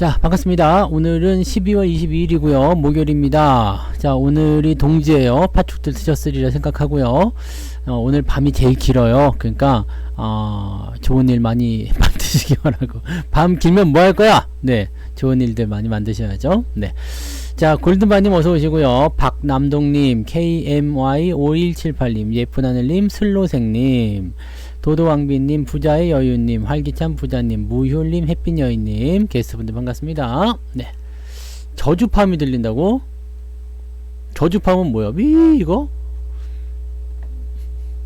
자, 반갑습니다. 오늘은 12월 22일이고요. 목요일입니다. 자, 오늘이 동지예요. 팥죽들 드셨으리라 생각하고요. 오늘 밤이 제일 길어요. 그러니까 좋은 일 많이 만드시기 바라고. 밤 길면 뭐 할 거야? 네, 좋은 일들 많이 만드셔야죠. 네. 자, 골든바님 어서 오시고요. 박남동님, KMY5178님, 예쁜하늘님, 슬로생님, 도도왕비님, 부자의 여유님, 활기찬 부자님, 무효님, 햇빛여인님, 게스트분들 반갑습니다. 네. 저주팜이 들린다고? 저주팜은 뭐야? 이거?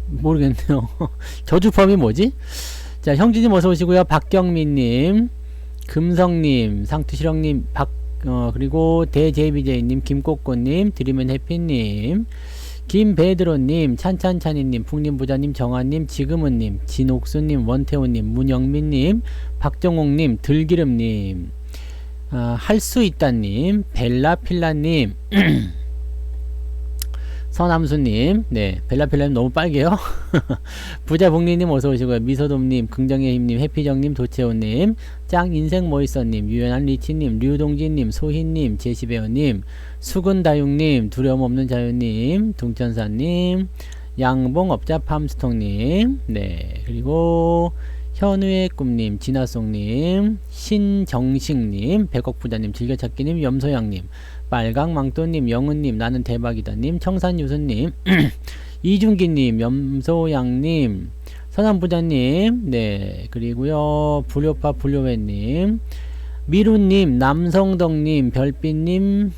모르겠네요. 저주팜이 뭐지? 자, 형진님 어서 오시고요. 박경민님, 금성님, 상투실형님, 그리고 대제비제이님, 김꼬꼬님, 드리면 해피님, 김배드로님, 찬찬찬이님, 풍림부자님, 정한님, 지금은님, 진옥수님, 원태호님, 문영민님, 박정옥님, 들기름님, 할 수 있다님, 벨라필라님, 서남수님, 네, 벨라필라님 너무 빨개요. 부자복리님 어서오시고요. 미소돔님, 긍정의 힘님, 해피정님, 도채호님, 짱인생 모이서님, 유연한 리치님, 류동진님, 소희님, 제시배우님, 수근다육님, 두려움없는 자유님, 둥천사님, 양봉업자 팜스통님, 네, 그리고 현우의 꿈님, 진아송님, 신정식님, 백억부자님, 즐겨찾기님, 염소양님, 빨강망토님, 영은님, 나는 대박이다님, 청산유수님, 이준기님, 염소양님, 선한부자님, 네, 그리고요, 불효파 불효회님, 미루님, 남성덕님, 별빛님,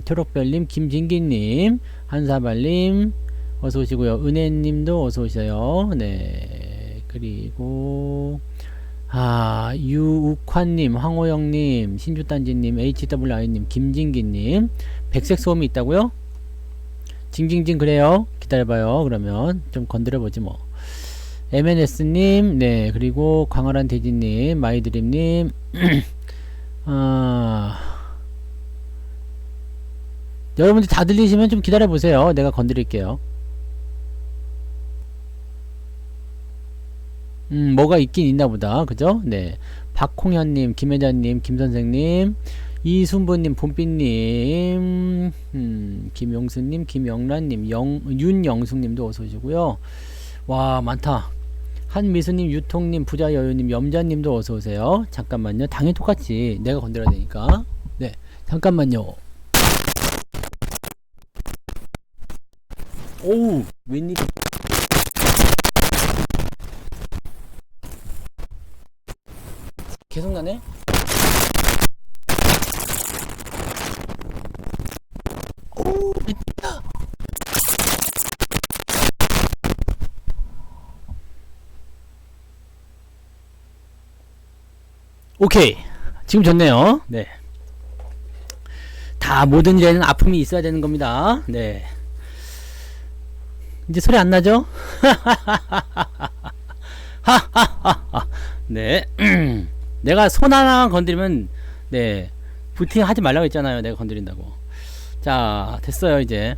초록별님, 김진기님, 한사발님, 어서오시고요. 은혜님도 어서오셔요. 네, 그리고 유욱환님, 황호영님, 신주단지님, HWI님, 김진기님, 백색소음이 있다고요? 징징징 그래요? 기다려봐요. 그러면 좀 건드려보지 뭐. MNS님, 네, 그리고 광활한 돼지님, 마이드림님, 여러분들 다 들리시면 좀 기다려보세요. 내가 건드릴게요. 뭐가 있긴 있나보다. 그죠? 네. 박홍현님, 김혜자님, 김선생님, 이순보님, 봄빛님, 김용수님, 김영란님, 윤영숙님도 어서오시고요. 와, 많다. 한미수님, 유통님, 부자여유님, 염자님도 어서오세요. 잠깐만요. 당연히 똑같지. 내가 건드려야 되니까. 네. 잠깐만요. 오우, 웬일이. 계속 나네? 오, 미쳤다. 오케이. 지금 좋네요. 네. 다 모든 일에는 아픔이 있어야 되는 겁니다. 네. 이제 소리 안 나죠? 하하하하. 네. 내가 손 하나 건드리면, 네. 부팅 하지 말라고 했잖아요. 내가 건드린다고. 자, 됐어요, 이제.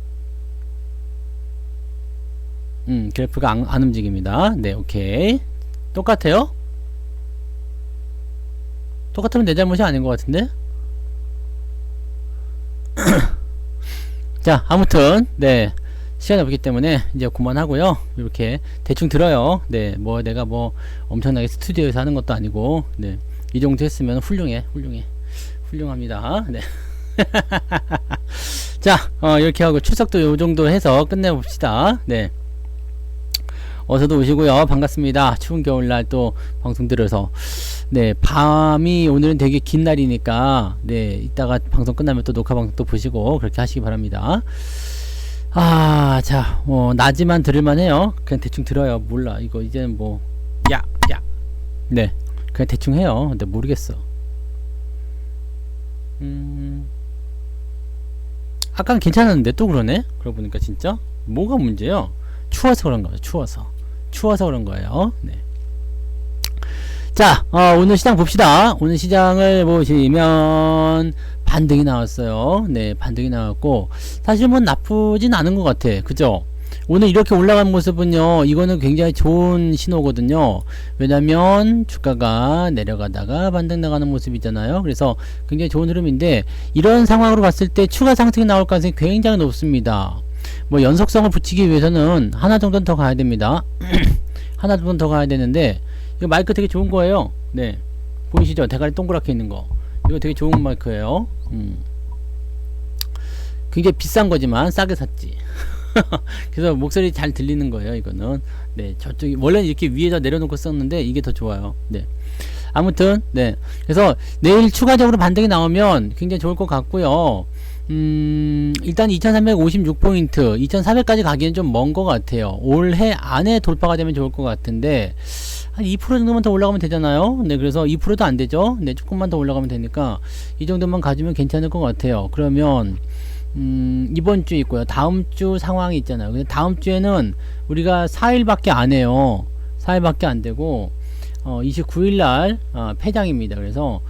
그래프가 안 움직입니다. 네, 오케이. 똑같아요? 똑같으면 내 잘못이 아닌 것 같은데? 자, 아무튼, 네. 시간이 없기 때문에 이제 그만하고요. 이렇게 대충 들어요. 네, 뭐 내가 뭐 엄청나게 스튜디오에서 하는 것도 아니고, 네. 이 정도 했으면 훌륭합니다. 네. 자, 이렇게 하고 출석도 요 정도 해서 끝내봅시다. 네. 어서도 오시고요. 반갑습니다. 추운 겨울날 또 방송 들어서. 네, 밤이 오늘은 되게 긴 날이니까, 네, 이따가 방송 끝나면 또 녹화 방송 또 보시고, 그렇게 하시기 바랍니다. 자, 낮이만 들을만 해요. 그냥 대충 들어요. 몰라. 이거 이제는 뭐, 야. 네, 그냥 대충 해요. 근데 모르겠어. 아까는 괜찮았는데 또 그러네? 그러고 보니까 진짜? 뭐가 문제요? 추워서 그런 거예요. 추워서 그런 거예요. 네. 자, 오늘 시장 봅시다. 오늘 시장을 보시면 반등이 나왔어요. 네, 반등이 나왔고 사실 뭐 나쁘진 않은 것 같아. 그죠? 오늘 이렇게 올라간 모습은요, 이거는 굉장히 좋은 신호거든요. 왜냐면 주가가 내려가다가 반등 나가는 모습이잖아요. 그래서 굉장히 좋은 흐름인데, 이런 상황으로 봤을 때 추가 상승이 나올 가능성이 굉장히 높습니다. 뭐 연속성을 붙이기 위해서는 하나 정도는 더 가야 됩니다. 하나 정도는 더 가야 되는데, 이거 마이크 되게 좋은 거예요. 네, 보이시죠? 대가리 동그랗게 있는 거. 이거 되게 좋은 마이크예요. 굉장히 비싼 거지만 싸게 샀지. 그래서 목소리 잘 들리는 거예요. 이거는 네, 저쪽이 원래는 이렇게 위에다 내려놓고 썼는데 이게 더 좋아요. 네, 아무튼 네, 그래서 내일 추가적으로 반등이 나오면 굉장히 좋을 것 같고요. 일단 2356포인트 2400까지 가기엔 좀 먼 것 같아요. 올해 안에 돌파가 되면 좋을 것 같은데 한 2% 정도만 더 올라가면 되잖아요. 네, 그래서 2%도 안 되죠. 네, 조금만 더 올라가면 되니까 이 정도만 가지면 괜찮을 것 같아요. 그러면 이번 주 있고요. 다음 주 상황이 있잖아요. 근데 다음 주에는 우리가 4일밖에 안 해요. 4일밖에 안 되고 29일날 폐장입니다. 그래서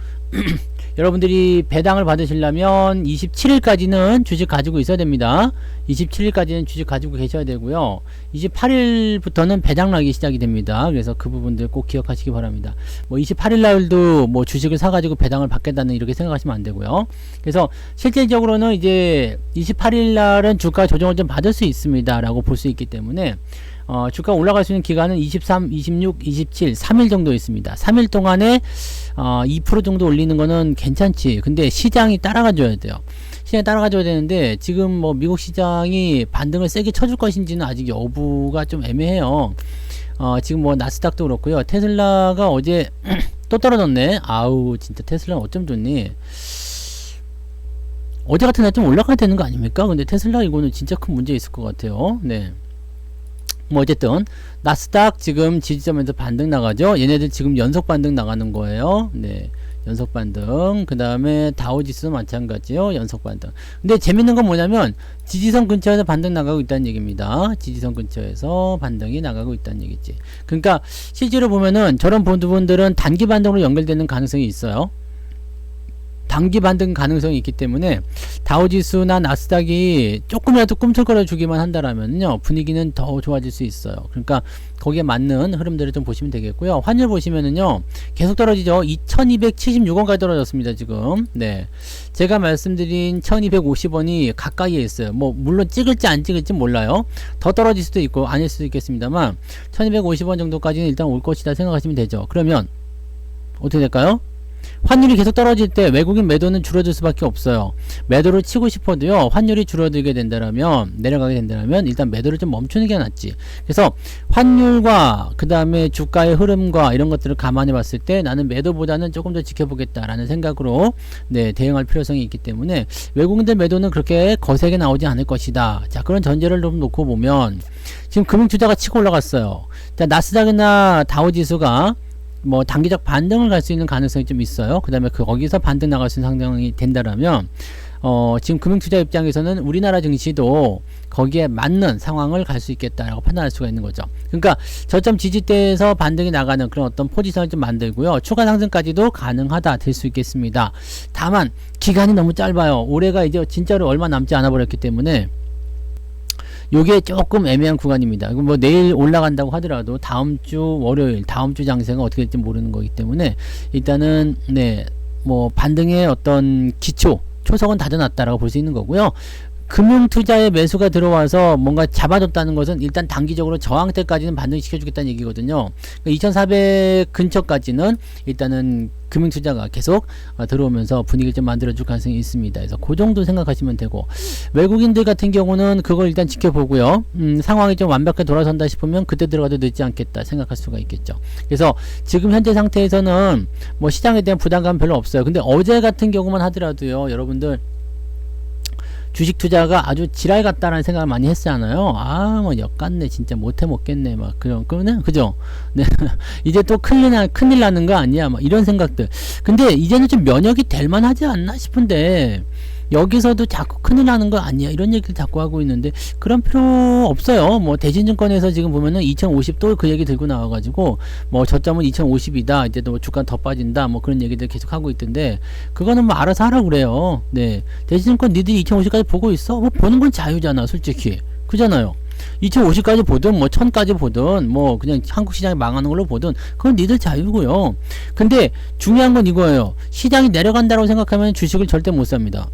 여러분들이 배당을 받으시려면 27일까지는 주식 가지고 있어야 됩니다. 27일까지는 주식 가지고 계셔야 되고요. 28일부터는 배당 나기 시작이 됩니다. 그래서 그 부분들 꼭 기억하시기 바랍니다. 뭐 28일날도 뭐 주식을 사가지고 배당을 받겠다는 이렇게 생각하시면 안 되고요. 그래서 실질적으로는 이제 28일날은 주가 조정을 좀 받을 수 있습니다. 라고 볼 수 있기 때문에 주가 올라갈 수 있는 기간은 23, 26, 27, 3일 정도 있습니다. 3일 동안에 2% 정도 올리는 거는 괜찮지. 근데 시장이 따라가줘야 돼요. 시장이 따라가줘야 되는데 지금 뭐 미국 시장이 반등을 세게 쳐줄 것인지는 아직 여부가 좀 애매해요. 지금 뭐 나스닥도 그렇고요. 테슬라가 어제 또 떨어졌네. 아우 진짜 테슬라는 어쩜 좋니. 어제 같은 날 좀 올라가야 되는 거 아닙니까? 근데 테슬라 이거는 진짜 큰 문제 있을 것 같아요. 네. 뭐 어쨌든 나스닥 지금 지지점에서 반등 나가죠. 얘네들 지금 연속 반등 나가는 거예요. 네, 연속 반등. 그 다음에 다우지수도 마찬가지요. 연속 반등. 근데 재밌는 건 뭐냐면 지지선 근처에서 반등 나가고 있다는 얘기입니다. 지지선 근처에서 반등이 나가고 있다는 얘기지. 그러니까 실제로 보면은 저런 부분들은 단기 반등으로 연결되는 가능성이 있어요. 단기 반등 가능성이 있기 때문에 다우지수나 나스닥이 조금이라도 꿈틀거려 주기만 한다라면요, 분위기는 더 좋아질 수 있어요. 그러니까 거기에 맞는 흐름들을 좀 보시면 되겠고요. 환율 보시면은요, 계속 떨어지죠. 2276원까지 떨어졌습니다, 지금. 네, 제가 말씀드린 1250원이 가까이에 있어요. 뭐 물론 찍을지 안 찍을지 몰라요. 더 떨어질 수도 있고 아닐 수도 있겠습니다만 1250원 정도까지는 일단 올 것이다 생각하시면 되죠. 그러면 어떻게 될까요? 환율이 계속 떨어질 때 외국인 매도는 줄어들 수밖에 없어요. 매도를 치고 싶어도요, 환율이 줄어들게 된다라면, 내려가게 된다라면 일단 매도를 좀 멈추는 게 낫지. 그래서 환율과 그 다음에 주가의 흐름과 이런 것들을 감안해 봤을 때 나는 매도보다는 조금 더 지켜보겠다라는 생각으로 네, 대응할 필요성이 있기 때문에 외국인들 매도는 그렇게 거세게 나오지 않을 것이다. 자, 그런 전제를 좀 놓고 보면 지금 금융투자가 치고 올라갔어요. 자, 나스닥이나 다우지수가 뭐 단기적 반등을 갈 수 있는 가능성이 좀 있어요. 그 다음에 거기서 반등 나갈 수 있는 상황이 된다라면 지금 금융투자 입장에서는 우리나라 증시도 거기에 맞는 상황을 갈 수 있겠다라고 판단할 수가 있는 거죠. 그러니까 저점 지지대에서 반등이 나가는 그런 어떤 포지션을 좀 만들고요, 추가 상승까지도 가능하다 될 수 있겠습니다. 다만 기간이 너무 짧아요. 올해가 이제 진짜로 얼마 남지 않아 버렸기 때문에 요게 조금 애매한 구간입니다. 뭐 내일 올라간다고 하더라도 다음 주 월요일, 다음 주 장세가 어떻게 될지 모르는 거기 때문에 일단은 네, 뭐 반등의 어떤 기초, 초석은 다져놨다라고 볼 수 있는 거고요. 금융투자에 매수가 들어와서 뭔가 잡아줬다는 것은 일단 단기적으로 저항대까지는 반등시켜주겠다는 얘기거든요. 2400 근처까지는 일단은 금융투자가 계속 들어오면서 분위기를 좀 만들어줄 가능성이 있습니다. 그래서 그 정도 생각하시면 되고, 외국인들 같은 경우는 그걸 일단 지켜보고요. 상황이 좀 완벽하게 돌아선다 싶으면 그때 들어가도 늦지 않겠다 생각할 수가 있겠죠. 그래서 지금 현재 상태에서는 뭐 시장에 대한 부담감 별로 없어요. 근데 어제 같은 경우만 하더라도요, 여러분들 주식 투자가 아주 지랄 같다라는 생각을 많이 했잖아요. 뭐 역같네, 진짜 못해 먹겠네, 막 그러면 그죠? 네. 이제 또 큰일 나는 거 아니야, 막 이런 생각들. 근데 이제는 좀 면역이 될 만하지 않나 싶은데 여기서도 자꾸 큰일 나는 거 아니야, 이런 얘기를 자꾸 하고 있는데 그런 필요 없어요. 뭐 대신증권에서 지금 보면은 2050 또 그 얘기 들고 나와가지고 뭐 저점은 2050이다, 이제 또 주가 더 빠진다, 뭐 그런 얘기들 계속 하고 있던데 그거는 뭐 알아서 하라고 그래요. 네, 대신증권 니들이 2050까지 보고 있어? 뭐 보는 건 자유잖아, 솔직히. 그잖아요. 2050까지 보든 뭐 1000까지 보든 뭐 그냥 한국 시장이 망하는 걸로 보든 그건 니들 자유고요. 근데 중요한 건 이거예요. 시장이 내려간다고 생각하면 주식을 절대 못 삽니다.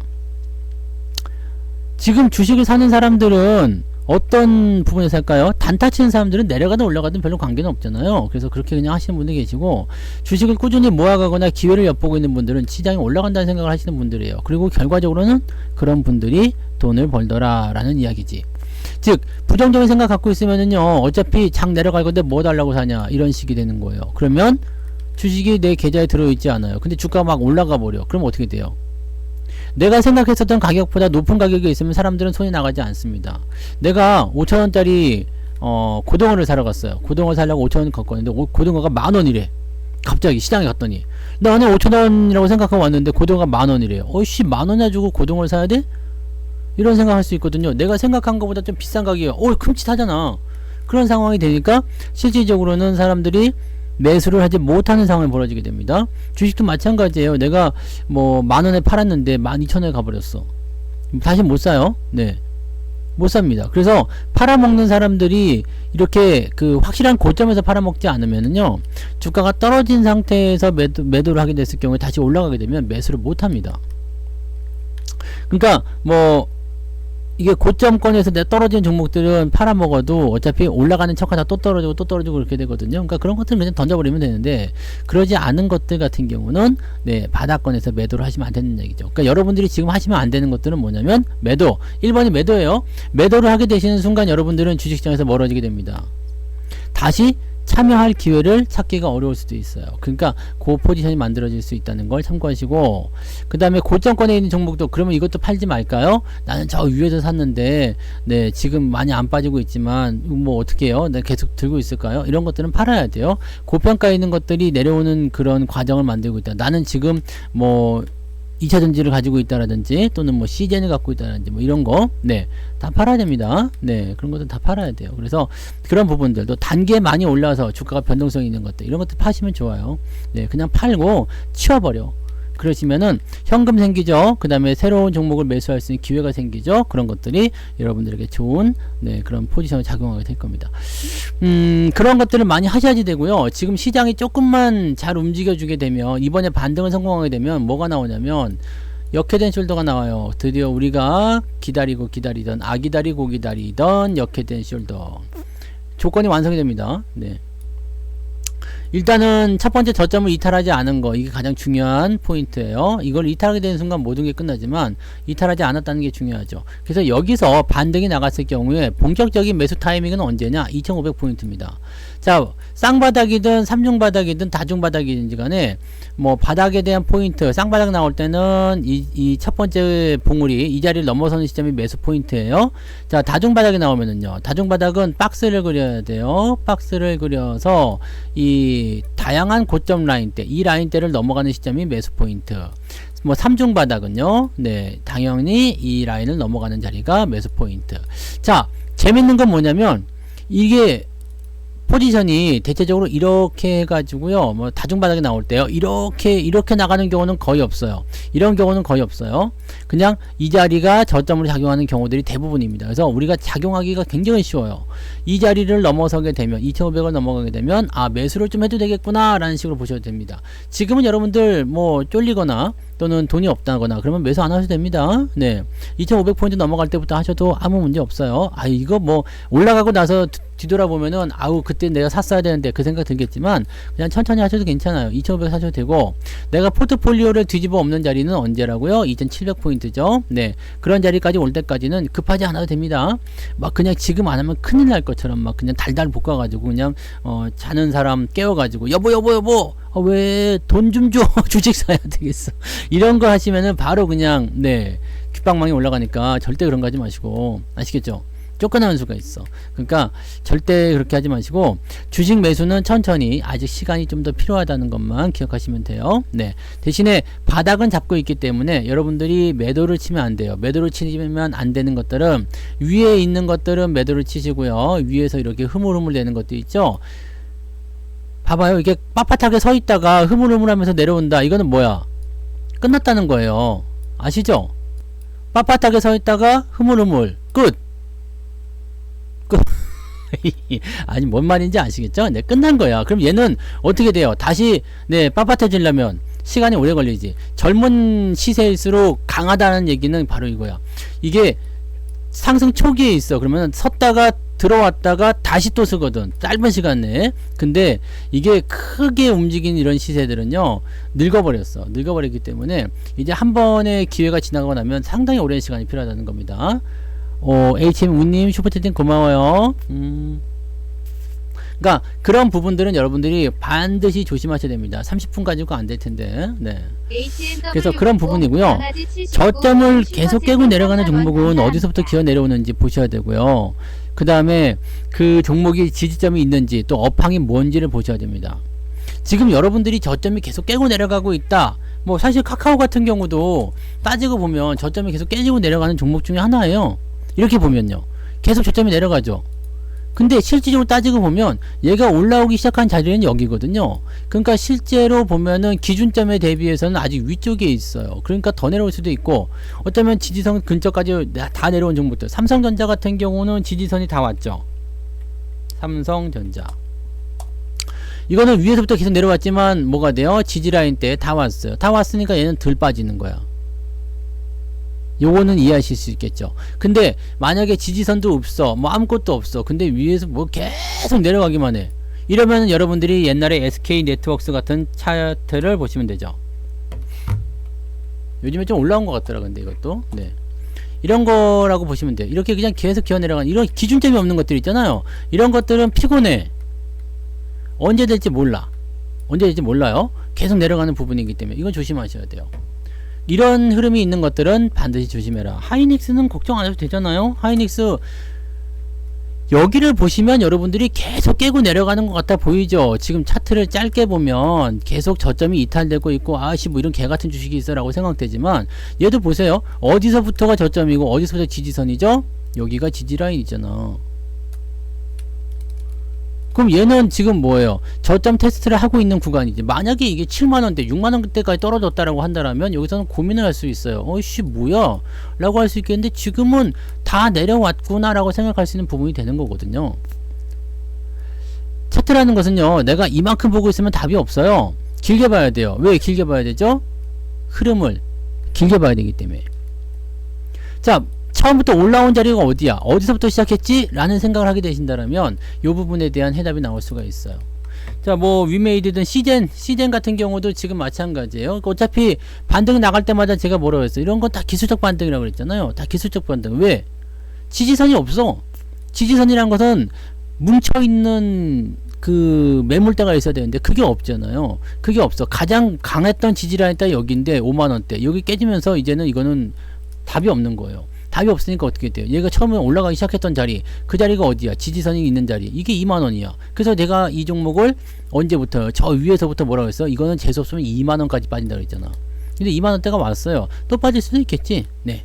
지금 주식을 사는 사람들은 어떤 부분에서 할까요? 단타 치는 사람들은 내려가든 올라가든 별로 관계는 없잖아요. 그래서 그렇게 그냥 하시는 분들 계시고, 주식을 꾸준히 모아가거나 기회를 엿보고 있는 분들은 시장이 올라간다는 생각을 하시는 분들이에요. 그리고 결과적으로는 그런 분들이 돈을 벌더라 라는 이야기지. 즉 부정적인 생각 갖고 있으면은요, 어차피 장 내려갈 건데 뭐 달라고 사냐 이런 식이 되는 거예요. 그러면 주식이 내 계좌에 들어있지 않아요. 근데 주가가 막 올라가 버려. 그럼 어떻게 돼요? 내가 생각했었던 가격보다 높은 가격이 있으면 사람들은 손이 나가지 않습니다. 내가 5천원짜리 고등어를 사러 갔어요. 고등어 사려고 5천원 갖고 왔는데 고등어가 만원이래. 갑자기 시장에 갔더니 나는 5천원이라고 생각하고 왔는데 고등어가 만원이래요. 어이씨, 만원이나 주고 고등어를 사야 돼? 이런 생각할 수 있거든요. 내가 생각한 것보다 좀 비싼 가격이에요. 큼칫하잖아. 그런 상황이 되니까 실질적으로는 사람들이 매수를 하지 못하는 상황이 벌어지게 됩니다. 주식도 마찬가지예요. 내가 뭐 만원에 팔았는데 12,000원에 가버렸어. 다시 못 사요. 네, 못 삽니다. 그래서 팔아먹는 사람들이 이렇게 그 확실한 고점에서 팔아먹지 않으면은요, 주가가 떨어진 상태에서 매도를 하게 됐을 경우에 다시 올라가게 되면 매수를 못합니다. 그러니까 뭐 이게 고점권에서 내 떨어진 종목들은 팔아먹어도 어차피 올라가는 척하다 또 떨어지고 또 떨어지고 그렇게 되거든요. 그러니까 그런 것들은 그냥 던져버리면 되는데, 그러지 않은 것들 같은 경우는 네, 바닥권에서 매도를 하시면 안 되는 얘기죠. 그러니까 여러분들이 지금 하시면 안 되는 것들은 뭐냐면 매도. 1번이 매도예요. 매도를 하게 되시는 순간 여러분들은 주식시장에서 멀어지게 됩니다. 다시 참여할 기회를 찾기가 어려울 수도 있어요. 그러니까 그 포지션이 만들어질 수 있다는 걸 참고하시고, 그 다음에 고점권에 있는 종목도 그러면 이것도 팔지 말까요? 나는 저 위에서 샀는데 네, 지금 많이 안 빠지고 있지만 뭐 어떻게 해요? 내가 계속 들고 있을까요? 이런 것들은 팔아야 돼요. 고평가에 있는 것들이 내려오는 그런 과정을 만들고 있다. 나는 지금 뭐 2차전지를 가지고 있다라든지 또는 뭐 CGN을 갖고 있다라든지 뭐 이런 거, 네, 다 팔아야 됩니다. 네, 그런 것들 다 팔아야 돼요. 그래서 그런 부분들도 단계 많이 올라서 주가가 변동성이 있는 것들, 이런 것들 파시면 좋아요. 네, 그냥 팔고 치워버려. 그러시면은 현금 생기죠. 그 다음에 새로운 종목을 매수할 수 있는 기회가 생기죠. 그런 것들이 여러분들에게 좋은 네, 그런 포지션을 작용하게 될 겁니다. 그런 것들을 많이 하셔야지 되고요. 지금 시장이 조금만 잘 움직여주게 되면, 이번에 반등을 성공하게 되면 뭐가 나오냐면 역회된 숄더가 나와요. 드디어 우리가 기다리던 기다리고 기다리던 역회된 숄더 조건이 완성이 됩니다. 네. 일단은 첫 번째 저점을 이탈하지 않은 거, 이게 가장 중요한 포인트예요. 이걸 이탈하게 되는 순간 모든 게 끝나지만 이탈하지 않았다는 게 중요하죠. 그래서 여기서 반등이 나갔을 경우에 본격적인 매수 타이밍은 언제냐? 2500포인트입니다. 자, 쌍바닥이든 삼중바닥이든 다중바닥이든지 간에 뭐 바닥에 대한 포인트, 쌍바닥 나올 때는 이 첫 번째 봉우리 이 자리를 넘어서는 시점이 매수 포인트예요. 자, 다중바닥이 나오면은요, 다중바닥은 박스를 그려야 돼요. 박스를 그려서 이 다양한 고점 라인대, 이 라인대를 넘어가는 시점이 매수 포인트. 뭐 삼중바닥은요, 네, 당연히 이 라인을 넘어가는 자리가 매수 포인트. 자, 재밌는 건 뭐냐면 이게 포지션이 대체적으로 이렇게 해가지고요, 뭐 다중바닥이 나올 때요, 이렇게 나가는 경우는 거의 없어요. 이런 경우는 거의 없어요. 그냥 이 자리가 저점으로 작용하는 경우들이 대부분입니다. 그래서 우리가 작용하기가 굉장히 쉬워요. 이 자리를 넘어서게 되면, 2500을 넘어가게 되면 아, 매수를 좀 해도 되겠구나 라는 식으로 보셔도 됩니다. 지금은 여러분들 뭐 쫄리거나 또는 돈이 없다거나 그러면 매수 안 하셔도 됩니다. 네, 2500포인트 넘어갈 때부터 하셔도 아무 문제 없어요. 아, 이거 뭐 올라가고 나서 뒤돌아보면은 아우 그때 내가 샀어야 되는데 그 생각 들겠지만 그냥 천천히 하셔도 괜찮아요. 2500 사셔도 되고, 내가 포트폴리오를 뒤집어 엎는 자리는 언제라고요? 2700포인트죠. 네, 그런 자리까지 올 때까지는 급하지 않아도 됩니다. 막 그냥 지금 안 하면 큰일 날 것처럼 막 그냥 달달 볶아가지고 그냥 자는 사람 깨워가지고 여보 왜 돈 좀 줘. 주식 사야 되겠어. 이런 거 하시면은 바로 그냥 네, 귓방망이 올라가니까 절대 그런 거 하지 마시고, 아시겠죠? 쫓겨나는 수가 있어. 그러니까 절대 그렇게 하지 마시고, 주식 매수는 천천히, 아직 시간이 좀 더 필요하다는 것만 기억하시면 돼요. 네, 대신에 바닥은 잡고 있기 때문에 여러분들이 매도를 치면 안 돼요. 매도를 치면 안 되는 것들은, 위에 있는 것들은 매도를 치시고요, 위에서 이렇게 흐물흐물 되는 것도 있죠. 봐봐요. 이게 빳빳하게 서 있다가 흐물흐물 하면서 내려온다. 이거는 뭐야? 끝났다는 거예요. 아시죠? 빳빳하게 서 있다가 흐물흐물 끝. 아니 뭔 말인지 아시겠죠? 네, 끝난 거야. 그럼 얘는 어떻게 돼요? 다시 네, 빳빳해지려면 시간이 오래 걸리지. 젊은 시세일수록 강하다는 얘기는 바로 이거야. 이게 상승 초기에 있어. 그러면 섰다가 들어왔다가 다시 또 쓰거든. 짧은 시간 내에. 근데 이게 크게 움직이는 이런 시세들은요, 늙어버렸어. 늙어버렸기 때문에 이제 한 번의 기회가 지나가고 나면 상당히 오랜 시간이 필요하다는 겁니다. HM 우님 슈퍼채팅 고마워요. 그러니까 그런 부분들은 여러분들이 반드시 조심하셔야 됩니다. 30분 가지고 안 될 텐데. 네. 그래서 그런 부분이고요. 저점을 계속 깨고 내려가는 종목은 어디서부터 기어 내려오는지 보셔야 되고요. 그 다음에 그 종목이 지지점이 있는지 또 업황이 뭔지를 보셔야 됩니다. 지금 여러분들이 저점이 계속 깨고 내려가고 있다. 뭐 사실 카카오 같은 경우도 따지고 보면 저점이 계속 깨지고 내려가는 종목 중에 하나예요. 이렇게 보면요, 계속 저점이 내려가죠. 근데 실질적으로 따지고 보면 얘가 올라오기 시작한 자리는 여기거든요. 그러니까 실제로 보면은 기준점에 대비해서는 아직 위쪽에 있어요. 그러니까 더 내려올 수도 있고, 어쩌면 지지선 근처까지 다 내려온 종목들, 삼성전자 같은 경우는 지지선이 다 왔죠. 삼성전자 이거는 위에서부터 계속 내려왔지만 뭐가 돼요? 지지라인 때 다 왔어요. 다 왔으니까 얘는 덜 빠지는 거야. 요거는 이해하실 수 있겠죠. 근데 만약에 지지선도 없어, 뭐 아무것도 없어, 근데 위에서 뭐 계속 내려가기만 해, 이러면 여러분들이 옛날에 SK네트워크스 같은 차트를 보시면 되죠. 요즘에 좀 올라온 것 같더라. 근데 이것도 네, 이런 거라고 보시면 돼요. 이렇게 그냥 계속 기어 내려가는 이런 기준점이 없는 것들 있잖아요. 이런 것들은 피곤해. 언제 될지 몰라. 언제 될지 몰라요. 계속 내려가는 부분이기 때문에 이건 조심하셔야 돼요. 이런 흐름이 있는 것들은 반드시 조심해라. 하이닉스는 걱정 안 해도 되잖아요. 하이닉스 여기를 보시면 여러분들이 계속 깨고 내려가는 것 같아 보이죠. 지금 차트를 짧게 보면 계속 저점이 이탈되고 있고, 아씨 뭐 이런 개같은 주식이 있어 라고 생각되지만, 얘도 보세요. 어디서부터가 저점이고 어디서부터 지지선이죠. 여기가 지지라인 있잖아. 그럼 얘는 지금 뭐예요? 저점 테스트를 하고 있는 구간이지. 만약에 이게 7만원대 6만원대까지 떨어졌다라고 한다면 여기서는 고민을 할 수 있어요. 어이씨 뭐야 라고 할 수 있겠는데, 지금은 다 내려왔구나 라고 생각할 수 있는 부분이 되는 거거든요. 차트라는 것은요, 내가 이만큼 보고 있으면 답이 없어요. 길게 봐야 돼요. 왜 길게 봐야 되죠? 흐름을 길게 봐야 되기 때문에. 자, 처음부터 올라온 자리가 어디야? 어디서부터 시작했지? 라는 생각을 하게 되신다면 이 부분에 대한 해답이 나올 수가 있어요. 자, 뭐 위메이드든 시젠 같은 경우도 지금 마찬가지예요. 어차피 반등 나갈 때마다 제가 뭐라고 했어요? 이런 건 다 기술적 반등이라고 그랬잖아요. 다 기술적 반등. 왜? 지지선이 없어. 지지선이란 것은 뭉쳐있는 그 매물대가 있어야 되는데 그게 없잖아요. 그게 없어. 가장 강했던 지지라인 딱 여기인데 5만원대 여기 깨지면서 이제는 이거는 답이 없는 거예요. 답이 없으니까 어떻게 돼요? 얘가 처음에 올라가기 시작했던 자리, 그 자리가 어디야? 지지선이 있는 자리. 이게 2만원이야. 그래서 내가 이 종목을 언제부터요? 저 위에서부터 뭐라고 했어? 이거는 재수없으면 2만원까지 빠진다 그랬잖아. 근데 2만원대가 왔어요. 또 빠질 수도 있겠지? 네.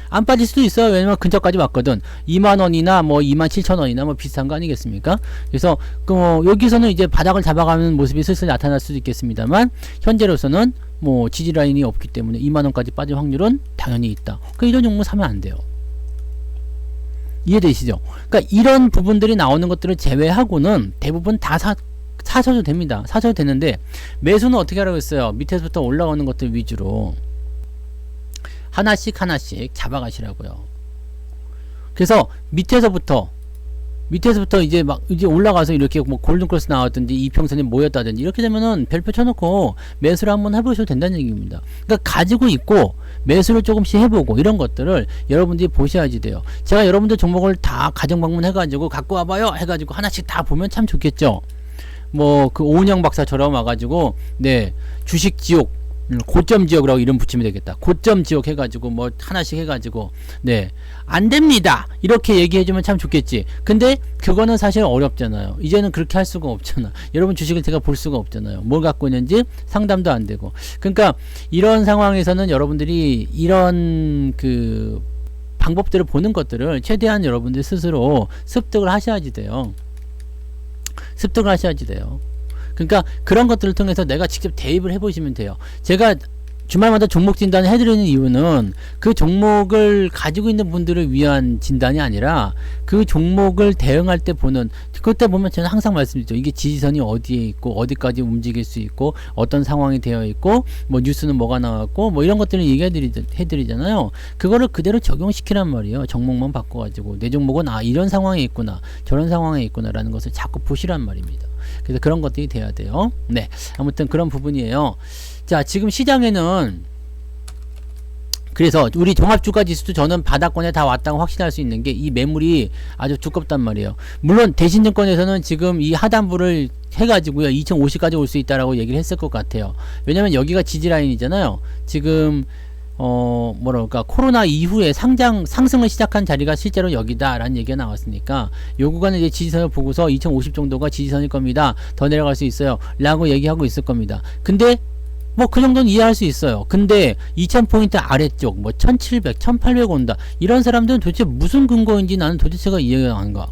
안 빠질 수도 있어요. 왜냐면 근처까지 왔거든. 2만원이나 뭐 27,000원이나 뭐 비슷한 거 아니겠습니까? 그래서 여기서는 이제 바닥을 잡아가는 모습이 슬슬 나타날 수도 있겠습니다만, 현재로서는 뭐 지지라인이 없기 때문에 2만원까지 빠질 확률은 당연히 있다. 그러니까 이런 종목 사면 안 돼요. 이해되시죠? 그러니까 이런 부분들이 나오는 것들을 제외하고는 대부분 다 사셔도 됩니다. 사셔도 되는데, 매수는 어떻게 하라고 했어요? 밑에서부터 올라오는 것들 위주로 하나씩 잡아가시라고요. 그래서 밑에서부터 이제 막 이제 올라가서 이렇게 뭐 골든크로스 나왔든지 이평선이 모였다든지 이렇게 되면은 별표 쳐놓고 매수를 한번 해보셔도 된다는 얘기입니다. 그러니까 가지고 있고 매수를 조금씩 해보고 이런 것들을 여러분들이 보셔야지 돼요. 제가 여러분들 종목을 다 가정 방문해가지고 갖고 와봐요 해가지고 하나씩 다 보면 참 좋겠죠. 뭐 그 오은영 박사처럼 와가지고 네 주식 지옥 고점 지역이라고 이름 붙이면 되겠다. 고점 지역 해가지고 뭐 하나씩 해가지고 네 안됩니다 이렇게 얘기해주면 참 좋겠지. 근데 그거는 사실 어렵잖아요. 이제는 그렇게 할 수가 없잖아. 여러분 주식을 제가 볼 수가 없잖아요. 뭘 갖고 있는지 상담도 안 되고. 그러니까 이런 상황에서는 여러분들이 이런 그 방법들을 보는 것들을 최대한 여러분들 스스로 습득을 하셔야지 돼요. 그러니까 그런 것들을 통해서 내가 직접 대입을 해보시면 돼요. 제가 주말마다 종목 진단을 해드리는 이유는 그 종목을 가지고 있는 분들을 위한 진단이 아니라 그 종목을 대응할 때 보는, 그때 보면 저는 항상 말씀드리죠. 이게 지지선이 어디에 있고 어디까지 움직일 수 있고 어떤 상황이 되어 있고 뭐 뉴스는 뭐가 나왔고 뭐 이런 것들을 해드리잖아요. 그거를 그대로 적용시키란 말이에요. 종목만 바꿔가지고 내 종목은 이런 상황에 있구나 저런 상황에 있구나 라는 것을 자꾸 보시란 말입니다. 그래서 그런 것들이 돼야 돼요. 네, 아무튼 그런 부분이에요. 자, 지금 시장에는 그래서 우리 종합주가지수도 저는 바닥권에 다 왔다고 확신할 수 있는 게 이 매물이 아주 두껍단 말이에요. 물론 대신증권에서는 지금 이 하단부를 해가지고요 2050까지 올 수 있다라고 얘기를 했을 것 같아요. 왜냐면 여기가 지지라인이잖아요. 지금 뭐랄까 코로나 이후에 상승을 시작한 자리가 실제로 여기다 라는 얘기가 나왔으니까 요 구간은 이제 지지선을 보고서 2050 정도가 지지선일 겁니다. 더 내려갈 수 있어요 라고 얘기하고 있을 겁니다. 근데 뭐 그 정도는 이해할 수 있어요. 근데 2000포인트 아래쪽 뭐 1700, 1800 온다 이런 사람들은 도대체 무슨 근거인지 나는 도대체가 이해가 안 가.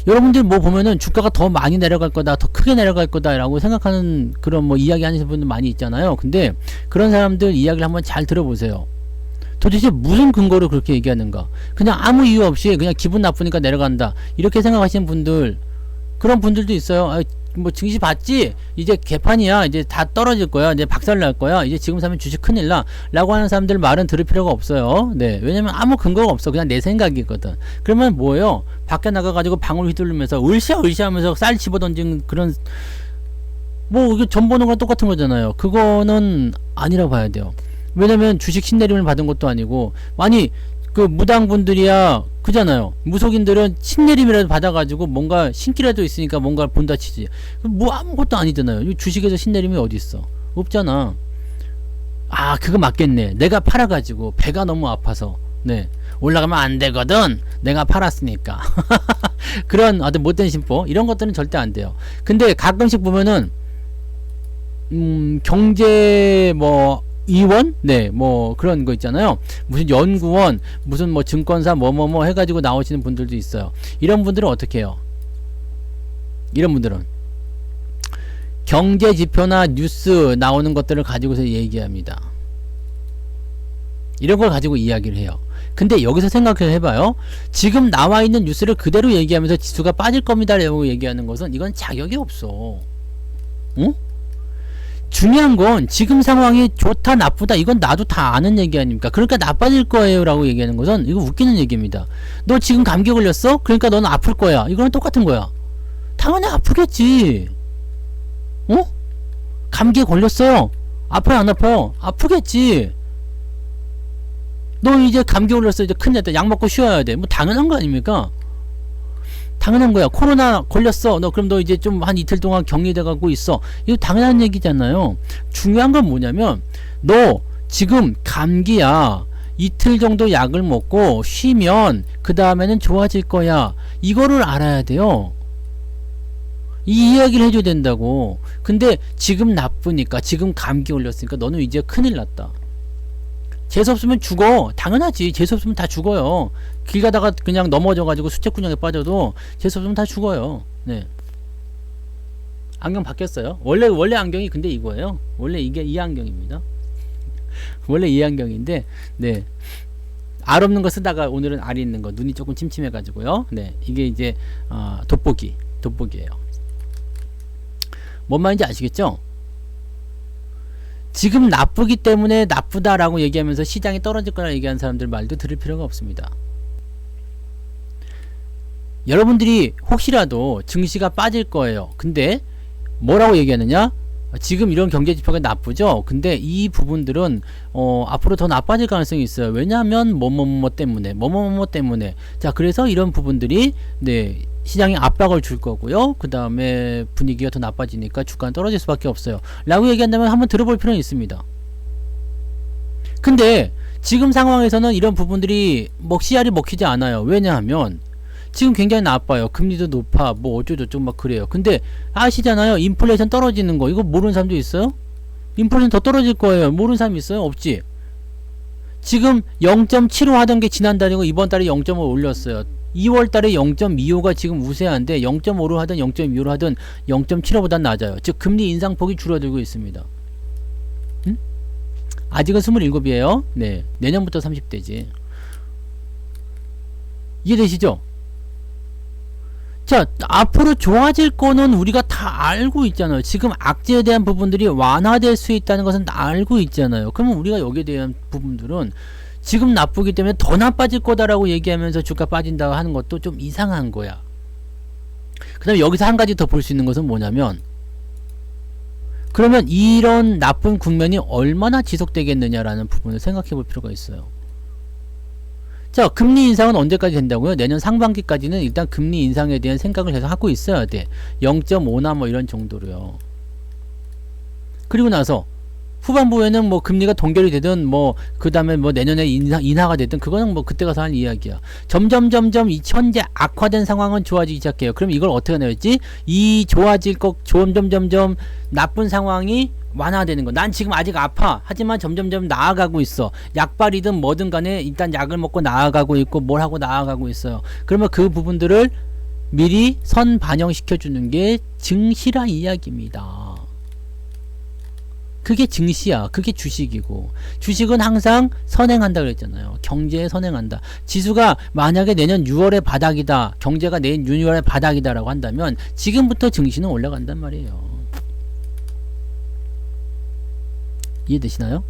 여러분들 뭐 보면은 주가가 더 많이 내려갈 거다 더 크게 내려갈 거다 라고 생각하는 그런 뭐 이야기 하시는 분들 많이 있잖아요. 근데 그런 사람들 이야기를 한번 잘 들어보세요. 도대체 무슨 근거로 그렇게 얘기하는가. 그냥 아무 이유 없이 그냥 기분 나쁘니까 내려간다 이렇게 생각하시는 분들, 그런 분들도 있어요. 뭐 증시 봤지? 이제 개판이야. 이제 다 떨어질 거야. 이제 박살날 거야. 이제 지금 사면 주식 큰일 나. 라고 하는 사람들 말은 들을 필요가 없어요. 네. 왜냐면 아무 근거가 없어. 그냥 내 생각이거든. 그러면 뭐예요? 밖에 나가가지고 방울 휘두르면서 으쌰으쌰 하면서 쌀 집어던진 그런, 뭐 이게 전 보는 거랑 똑같은 거잖아요. 그거는 아니라고 봐야 돼요. 왜냐면 주식 신내림을 받은 것도 아니고, 아니 그 무당분들이야 그잖아요. 무속인들은 신내림이라도 받아가지고 뭔가 신기라도 있으니까 뭔가를 본다 치지. 뭐 아무것도 아니잖아요. 주식에서 신내림이 어디 있어? 없잖아. 아 그거 맞겠네. 내가 팔아가지고 배가 너무 아파서 네 올라가면 안 되거든. 내가 팔았으니까. 그런 아주 못된 심보 이런 것들은 절대 안 돼요. 근데 가끔씩 보면은 경제 뭐 의원? 네, 뭐 그런 거 있잖아요. 무슨 연구원, 무슨 뭐 증권사 뭐뭐뭐 해가지고 나오시는 분들도 있어요. 이런 분들은 어떻게 해요? 이런 분들은 경제지표나 뉴스 나오는 것들을 가지고서 얘기합니다. 이런 걸 가지고 이야기를 해요. 근데 여기서 생각해 해봐요. 지금 나와 있는 뉴스를 그대로 얘기하면서 지수가 빠질 겁니다 라고 얘기하는 것은 이건 자격이 없어. 응? 중요한 건 지금 상황이 좋다 나쁘다 이건 나도 다 아는 얘기 아닙니까? 그러니까 나빠질 거예요 라고 얘기하는 것은 이거 웃기는 얘기입니다. 너 지금 감기 걸렸어? 그러니까 너는 아플 거야. 이거는 똑같은 거야. 당연히 아프겠지. 어? 감기에 걸렸어요. 아파요 안 아파요? 아프겠지. 너 이제 감기 걸렸어. 이제 큰일 났다. 약 먹고 쉬어야 돼. 뭐 당연한 거 아닙니까? 당연한 거야. 코로나 걸렸어. 너 그럼 너 이제 좀 한 이틀 동안 격리돼 가고 있어. 이거 당연한 얘기잖아요. 중요한 건 뭐냐면 너 지금 감기야. 이틀 정도 약을 먹고 쉬면 그 다음에는 좋아질 거야. 이거를 알아야 돼요. 이 이야기를 해줘야 된다고. 근데 지금 나쁘니까 지금 감기 걸렸으니까 너는 이제 큰일 났다. 재수없으면 죽어. 당연하지. 재수없으면 다 죽어요. 길 가다가 그냥 넘어져가지고 수채구멍에 빠져도 재수없으면 다 죽어요. 네. 안경 바뀌었어요. 원래 안경이 근데 이거예요. 원래 이게 이 안경입니다. 원래 이 안경인데, 네. 알 없는 거 쓰다가 오늘은 알이 있는 거. 눈이 조금 침침해가지고요. 네. 이게 이제, 돋보기예요. 뭔 말인지 아시겠죠? 지금 나쁘기 때문에 나쁘다라고 얘기하면서 시장이 떨어질 거라 얘기하는 사람들 말도 들을 필요가 없습니다. 여러분들이 혹시라도 증시가 빠질 거예요. 근데 뭐라고 얘기하느냐? 지금 이런 경제지표가 나쁘죠? 근데 이 부분들은 앞으로 더 나빠질 가능성이 있어요. 왜냐하면 뭐뭐뭐 때문에 자 그래서 이런 부분들이 네 시장에 압박을 줄 거고요. 그 다음에 분위기가 더 나빠지니까 주가는 떨어질 수밖에 없어요. 라고 얘기한다면 한번 들어볼 필요는 있습니다. 근데 지금 상황에서는 이런 부분들이 씨알이 먹히지 않아요. 왜냐하면 지금 굉장히 나빠요. 금리도 높아. 뭐 어쩌고저쩌고 막 그래요. 근데 아시잖아요. 인플레이션 떨어지는 거. 이거 모르는 사람도 있어요? 인플레이션 더 떨어질 거예요. 모르는 사람 있어요? 없지. 지금 0.75 하던 게 지난달이고 이번 달에 0.5 올렸어요. 2월 달에 0.25가 지금 우세한데 0.5로 하든 0.25로 하든 0.75보단 낮아요. 즉 금리 인상폭이 줄어들고 있습니다. 아직은 27이에요. 네. 내년부터 30대지. 이해되시죠? 자, 앞으로 좋아질 거는 우리가 다 알고 있잖아요. 지금 악재에 대한 부분들이 완화될 수 있다는 것은 다 알고 있잖아요. 그러면 우리가 여기에 대한 부분들은 지금 나쁘기 때문에 더 나빠질 거다라고 얘기하면서 주가 빠진다고 하는 것도 좀 이상한 거야. 그 다음에 여기서 한 가지 더 볼 수 있는 것은 뭐냐면, 그러면 이런 나쁜 국면이 얼마나 지속되겠느냐라는 부분을 생각해 볼 필요가 있어요. 자, 금리 인상은 언제까지 된다고요? 내년 상반기까지는 일단 금리 인상에 대한 생각을 계속 하고 있어야 돼. 0.5나 뭐 이런 정도로요. 그리고 나서 후반부에는 뭐 금리가 동결이 되든 뭐 그 다음에 뭐 내년에 인하가 되든 그거는 뭐 그때 가서 할 이야기야. 점점 이 현재 악화된 상황은 좋아지기 시작해요. 그럼 이걸 어떻게 하냐였지? 이 좋아질 것 점점 나쁜 상황이 완화되는 거. 난 지금 아직 아파. 하지만 점점 나아가고 있어. 약발이든 뭐든 간에 일단 약을 먹고 나아가고 있고 뭘 하고 나아가고 있어요. 그러면 그 부분들을 미리 선 반영시켜 주는 게 증시라 이야기입니다. 그게 증시야. 그게 주식이고. 주식은 항상 선행한다 그랬잖아요. 경제에 선행한다. 지수가 만약에 내년 6월에 바닥이다. 경제가 내년 6월에 바닥이다라고 한다면 지금부터 증시는 올라간단 말이에요. 이해되시나요?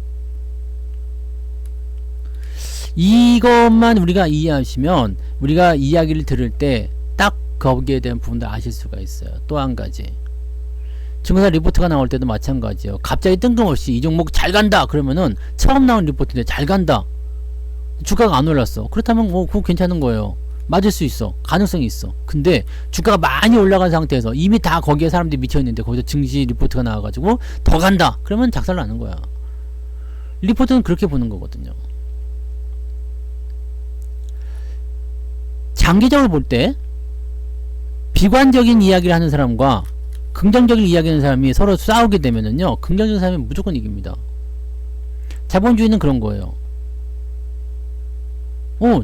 이것만 우리가 이해하시면 우리가 이야기를 들을 때 딱 거기에 대한 부분도 아실 수가 있어요. 또 한 가지. 증권사 리포트가 나올 때도 마찬가지예요. 갑자기 뜬금없이 이 종목 잘 간다 그러면은 처음 나온 리포트인데 잘 간다. 주가가 안 올랐어. 그렇다면 뭐 그거 괜찮은 거예요. 맞을 수 있어. 가능성이 있어. 근데 주가가 많이 올라간 상태에서 이미 다 거기에 사람들이 미쳐있는데 거기서 증시 리포트가 나와가지고 더 간다. 그러면 작살 나는 거야. 리포트는 그렇게 보는 거거든요. 장기적으로 볼 때 비관적인 이야기를 하는 사람과 긍정적인 이야기하는 사람이 서로 싸우게 되면은요, 긍정적인 사람이 무조건 이깁니다. 자본주의는 그런 거예요.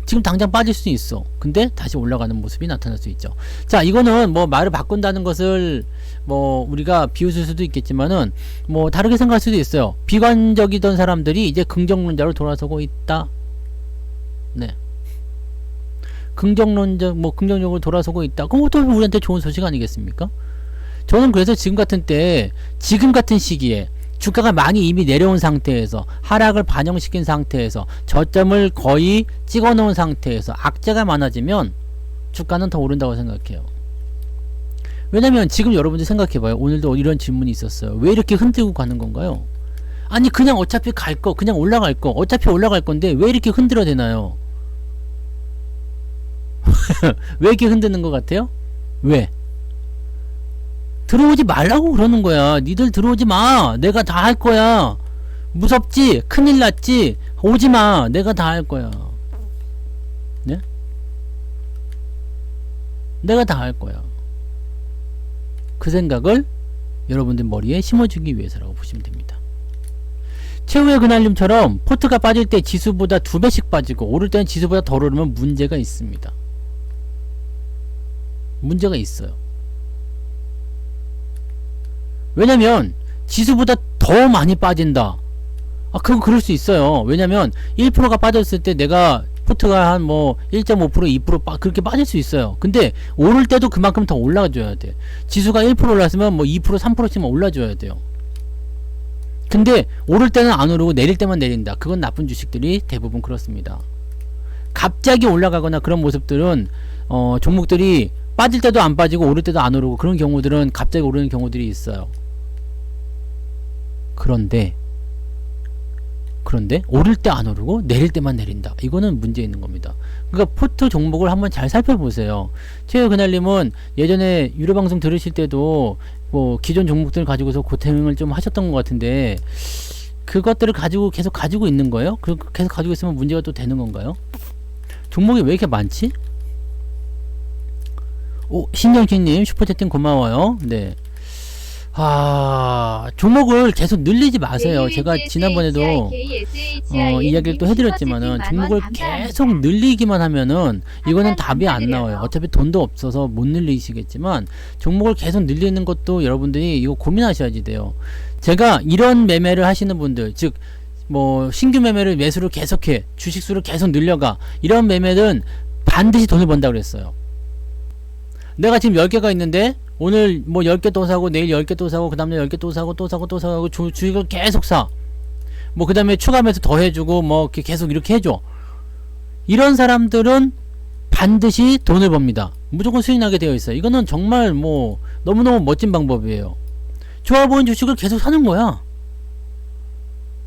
지금 당장 빠질 수 있어. 근데 다시 올라가는 모습이 나타날 수 있죠. 자, 이거는 뭐 말을 바꾼다는 것을 뭐 우리가 비웃을 수도 있겠지만은 뭐 다르게 생각할 수도 있어요. 비관적이던 사람들이 이제 긍정론자로 돌아서고 있다. 네. 긍정적으로 돌아서고 있다. 그럼 또 우리한테 좋은 소식 아니겠습니까? 저는 그래서 지금 같은 시기에 주가가 많이 이미 내려온 상태에서 하락을 반영시킨 상태에서 저점을 거의 찍어 놓은 상태에서 악재가 많아지면 주가는 더 오른다고 생각해요. 왜냐면 지금 여러분들 생각해봐요. 오늘도 이런 질문이 있었어요. 왜 이렇게 흔들고 가는 건가요? 아니 그냥 어차피 갈 거, 그냥 올라갈 거, 어차피 올라갈 건데 왜 이렇게 흔들어 대나요? 왜 이렇게 흔드는 것 같아요? 왜? 들어오지 말라고 그러는 거야. 니들 들어오지 마. 내가 다 할 거야. 무섭지? 큰일 났지? 오지 마. 내가 다 할 거야. 네? 내가 다 할 거야. 그 생각을 여러분들 머리에 심어주기 위해서라고 보시면 됩니다. 최후의 그날림처럼 포트가 빠질 때 지수보다 2배씩 빠지고 오를 때는 지수보다 덜 오르면 문제가 있습니다. 문제가 있어요. 왜냐면 지수보다 더 많이 빠진다. 그건 그럴 수 있어요. 왜냐면 1%가 빠졌을 때 내가 포트가 한 뭐 1.5% 2% 그렇게 빠질 수 있어요. 근데 오를 때도 그만큼 더 올라줘야 돼. 지수가 1% 올랐으면 뭐 2% 3%씩만 올라줘야 돼요. 근데 오를 때는 안 오르고 내릴 때만 내린다. 그건 나쁜 주식들이 대부분 그렇습니다. 갑자기 올라가거나 그런 모습들은 종목들이 빠질 때도 안 빠지고 오를 때도 안 오르고 그런 경우들은 갑자기 오르는 경우들이 있어요. 그런데 오를 때 안 오르고 내릴 때만 내린다. 이거는 문제 있는 겁니다. 그러니까 포트 종목을 한번 잘 살펴보세요. 최후 그날님은 예전에 유료방송 들으실 때도 뭐 기존 종목들 가지고서 고생을 좀 하셨던 것 같은데 그것들을 계속 가지고 있는 거예요? 계속 가지고 있으면 문제가 또 되는 건가요? 종목이 왜 이렇게 많지? 신정신님 슈퍼채팅 고마워요. 네. 종목을 계속 늘리지 마세요. 제가 지난번에도 이야기를 또 해드렸지만은 종목을 계속 늘리기만 하면은 이거는 답이 안 나와요. 어차피 돈도 없어서 못 늘리시겠지만 종목을 계속 늘리는 것도 여러분들이 이거 고민하셔야지 돼요. 제가 이런 매매를 하시는 분들, 즉 뭐 신규 매매를 매수를 계속해 주식수를 계속 늘려가 이런 매매는 반드시 돈을 번다 그랬어요. 내가 지금 10개가 있는데 오늘 뭐 10개 또 사고 내일 10개 또 사고 그 다음날 10개 또 사고 또 사고 또 사고 주식을 계속 사. 뭐 그 다음에 추가 매수 더 해주고 뭐 계속 이렇게 해줘. 이런 사람들은 반드시 돈을 법니다. 무조건 수익 나게 되어 있어요. 이거는 정말 뭐 너무너무 멋진 방법이에요. 좋아 보이는 주식을 계속 사는 거야.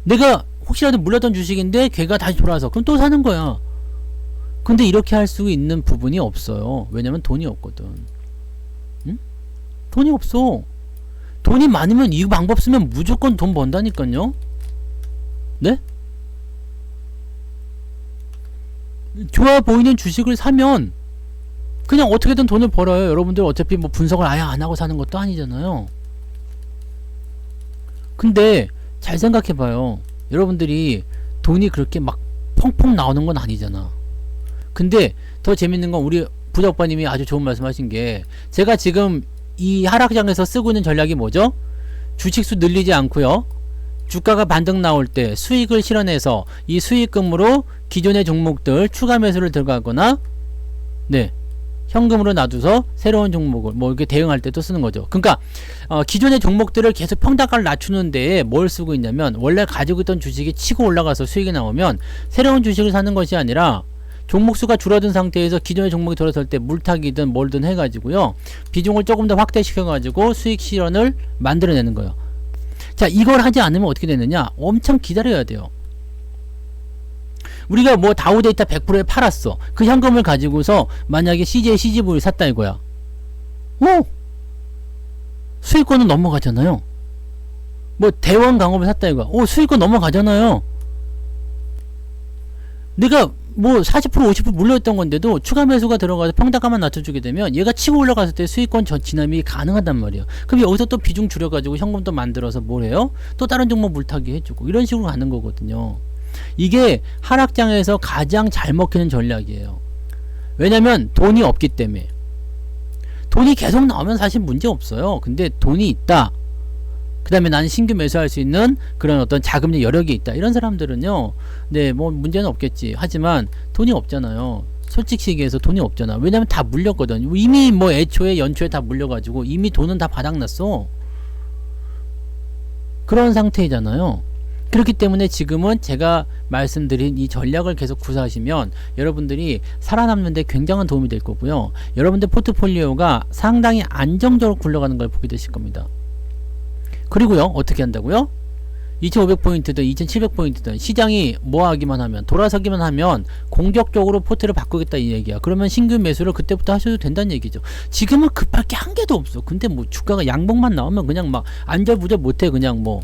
내가 혹시라도 물렸던 주식인데 걔가 다시 돌아와서 그럼 또 사는 거야. 근데 이렇게 할 수 있는 부분이 없어요. 왜냐면 돈이 없거든. 응? 돈이 없어. 돈이 많으면 이 방법 쓰면 무조건 돈 번다니까요. 네? 좋아 보이는 주식을 사면 그냥 어떻게든 돈을 벌어요. 여러분들 어차피 뭐 분석을 아예 안 하고 사는 것도 아니잖아요. 근데 잘 생각해봐요. 여러분들이 돈이 그렇게 막 펑펑 나오는 건 아니잖아. 근데 더 재밌는 건 우리 부자 오빠님이 아주 좋은 말씀 하신 게, 제가 지금 이 하락장에서 쓰고 있는 전략이 뭐죠? 주식수 늘리지 않고요, 주가가 반등 나올 때 수익을 실현해서 이 수익금으로 기존의 종목들 추가 매수를 들어가거나, 네, 현금으로 놔둬서 새로운 종목을 뭐 이렇게 대응할 때도 쓰는 거죠. 그러니까 기존의 종목들을 계속 평단가를 낮추는 데에 뭘 쓰고 있냐면, 원래 가지고 있던 주식이 치고 올라가서 수익이 나오면 새로운 주식을 사는 것이 아니라 종목수가 줄어든 상태에서 기존의 종목이 돌아설 때 물타기든 뭘든 해가지고요, 비중을 조금 더 확대시켜가지고 수익 실현을 만들어내는 거예요. 자, 이걸 하지 않으면 어떻게 되느냐? 엄청 기다려야 돼요. 우리가 뭐 다우데이터 100%에 팔았어. 그 현금을 가지고서 만약에 CJ, CGV를 샀다 이거야. 수익권은 넘어가잖아요. 뭐 대원 강업을 샀다 이거야. 수익권 넘어가잖아요. 내가 뭐 40% 50% 물려있던 건데도 추가 매수가 들어가서 평단가만 낮춰주게 되면 얘가 치고 올라갔을 때 수익권 진압이 가능하단 말이에요. 그럼 여기서 또 비중 줄여가지고 현금도 만들어서 뭘 해요? 또 다른 종목 물타기 해주고 이런 식으로 가는 거거든요. 이게 하락장에서 가장 잘 먹히는 전략이에요. 왜냐면 돈이 없기 때문에. 돈이 계속 나오면 사실 문제 없어요. 근데 돈이 있다, 그 다음에 나는 신규 매수할 수 있는 그런 어떤 자금력 여력이 있다, 이런 사람들은요, 네, 뭐 문제는 없겠지. 하지만 돈이 없잖아요. 솔직히 얘기해서 돈이 없잖아. 왜냐면 다 물렸거든. 이미 뭐 애초에 연초에 다 물려가지고 이미 돈은 다 바닥났어. 그런 상태이잖아요. 그렇기 때문에 지금은 제가 말씀드린 이 전략을 계속 구사하시면 여러분들이 살아남는 데 굉장한 도움이 될 거고요, 여러분들 포트폴리오가 상당히 안정적으로 굴러가는 걸 보게 되실 겁니다. 그리고요, 어떻게 한다고요? 2500포인트든 2700포인트든 시장이 뭐 하기만 하면, 돌아서기만 하면 공격적으로 포트를 바꾸겠다 이 얘기야. 그러면 신규 매수를 그때부터 하셔도 된다는 얘기죠. 지금은 급할 게 한 개도 없어. 근데 뭐 주가가 양봉만 나오면 그냥 막 안절부절 못해. 그냥 뭐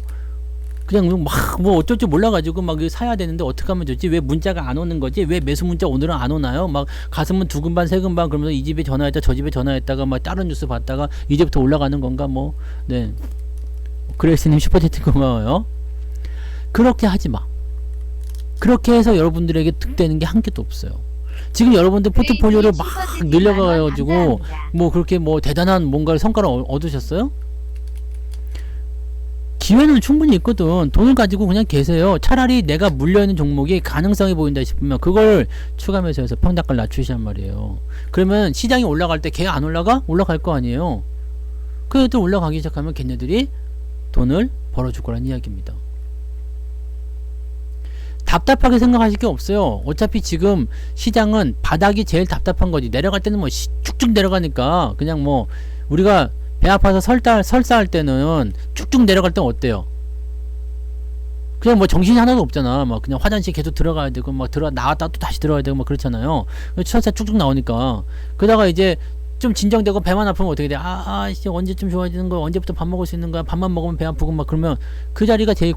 어쩔 줄 몰라가지고 막 사야 되는데 어떻게 하면 좋지? 왜 문자가 안 오는 거지? 왜 매수 문자 오늘은 안 오나요? 막 가슴은 두근반 세근반 그러면서 이 집에 전화했다 저 집에 전화했다가 막 다른 뉴스 봤다가 이제부터 올라가는 건가 뭐. 네, 그레이스님 슈퍼채팅 고마워요. 그렇게 하지마. 그렇게 해서 여러분들에게 득되는 게 한 개도 없어요. 지금 여러분들 포트폴리오를 막 늘려가가지고 뭐 그렇게 뭐 대단한 뭔가를 성과를 얻으셨어요? 기회는 충분히 있거든. 돈을 가지고 그냥 계세요. 차라리 내가 물려있는 종목이 가능성이 보인다 싶으면 그걸 추가 매수해서 평단가를 낮추시란 말이에요. 그러면 시장이 올라갈 때 걔 안 올라가? 올라갈 거 아니에요. 그래도 올라가기 시작하면 걔네들이 돈을 벌어줄 거란 이야기입니다. 답답하게 생각하실 게 없어요. 어차피 지금 시장은 바닥이 제일 답답한 거지. 내려갈 때는 뭐 쭉쭉 내려가니까 그냥 뭐 우리가 배 아파서 설사할 때는 쭉쭉 내려갈 때는 어때요? 그냥 뭐 정신이 하나도 없잖아. 막 그냥 화장실 계속 들어가야 되고 막 나왔다 또 다시 들어가야 되고 막 그렇잖아요. 설사 쭉쭉 나오니까. 그러다가 이제 좀 진정되고 배만 아프면 어떻게 돼? 언제쯤 좋아지는 거야? 언제부터 밥 먹을 수 있는 거야? 밥만 먹으면 배 아프고 막 그러면 그 자리가 제일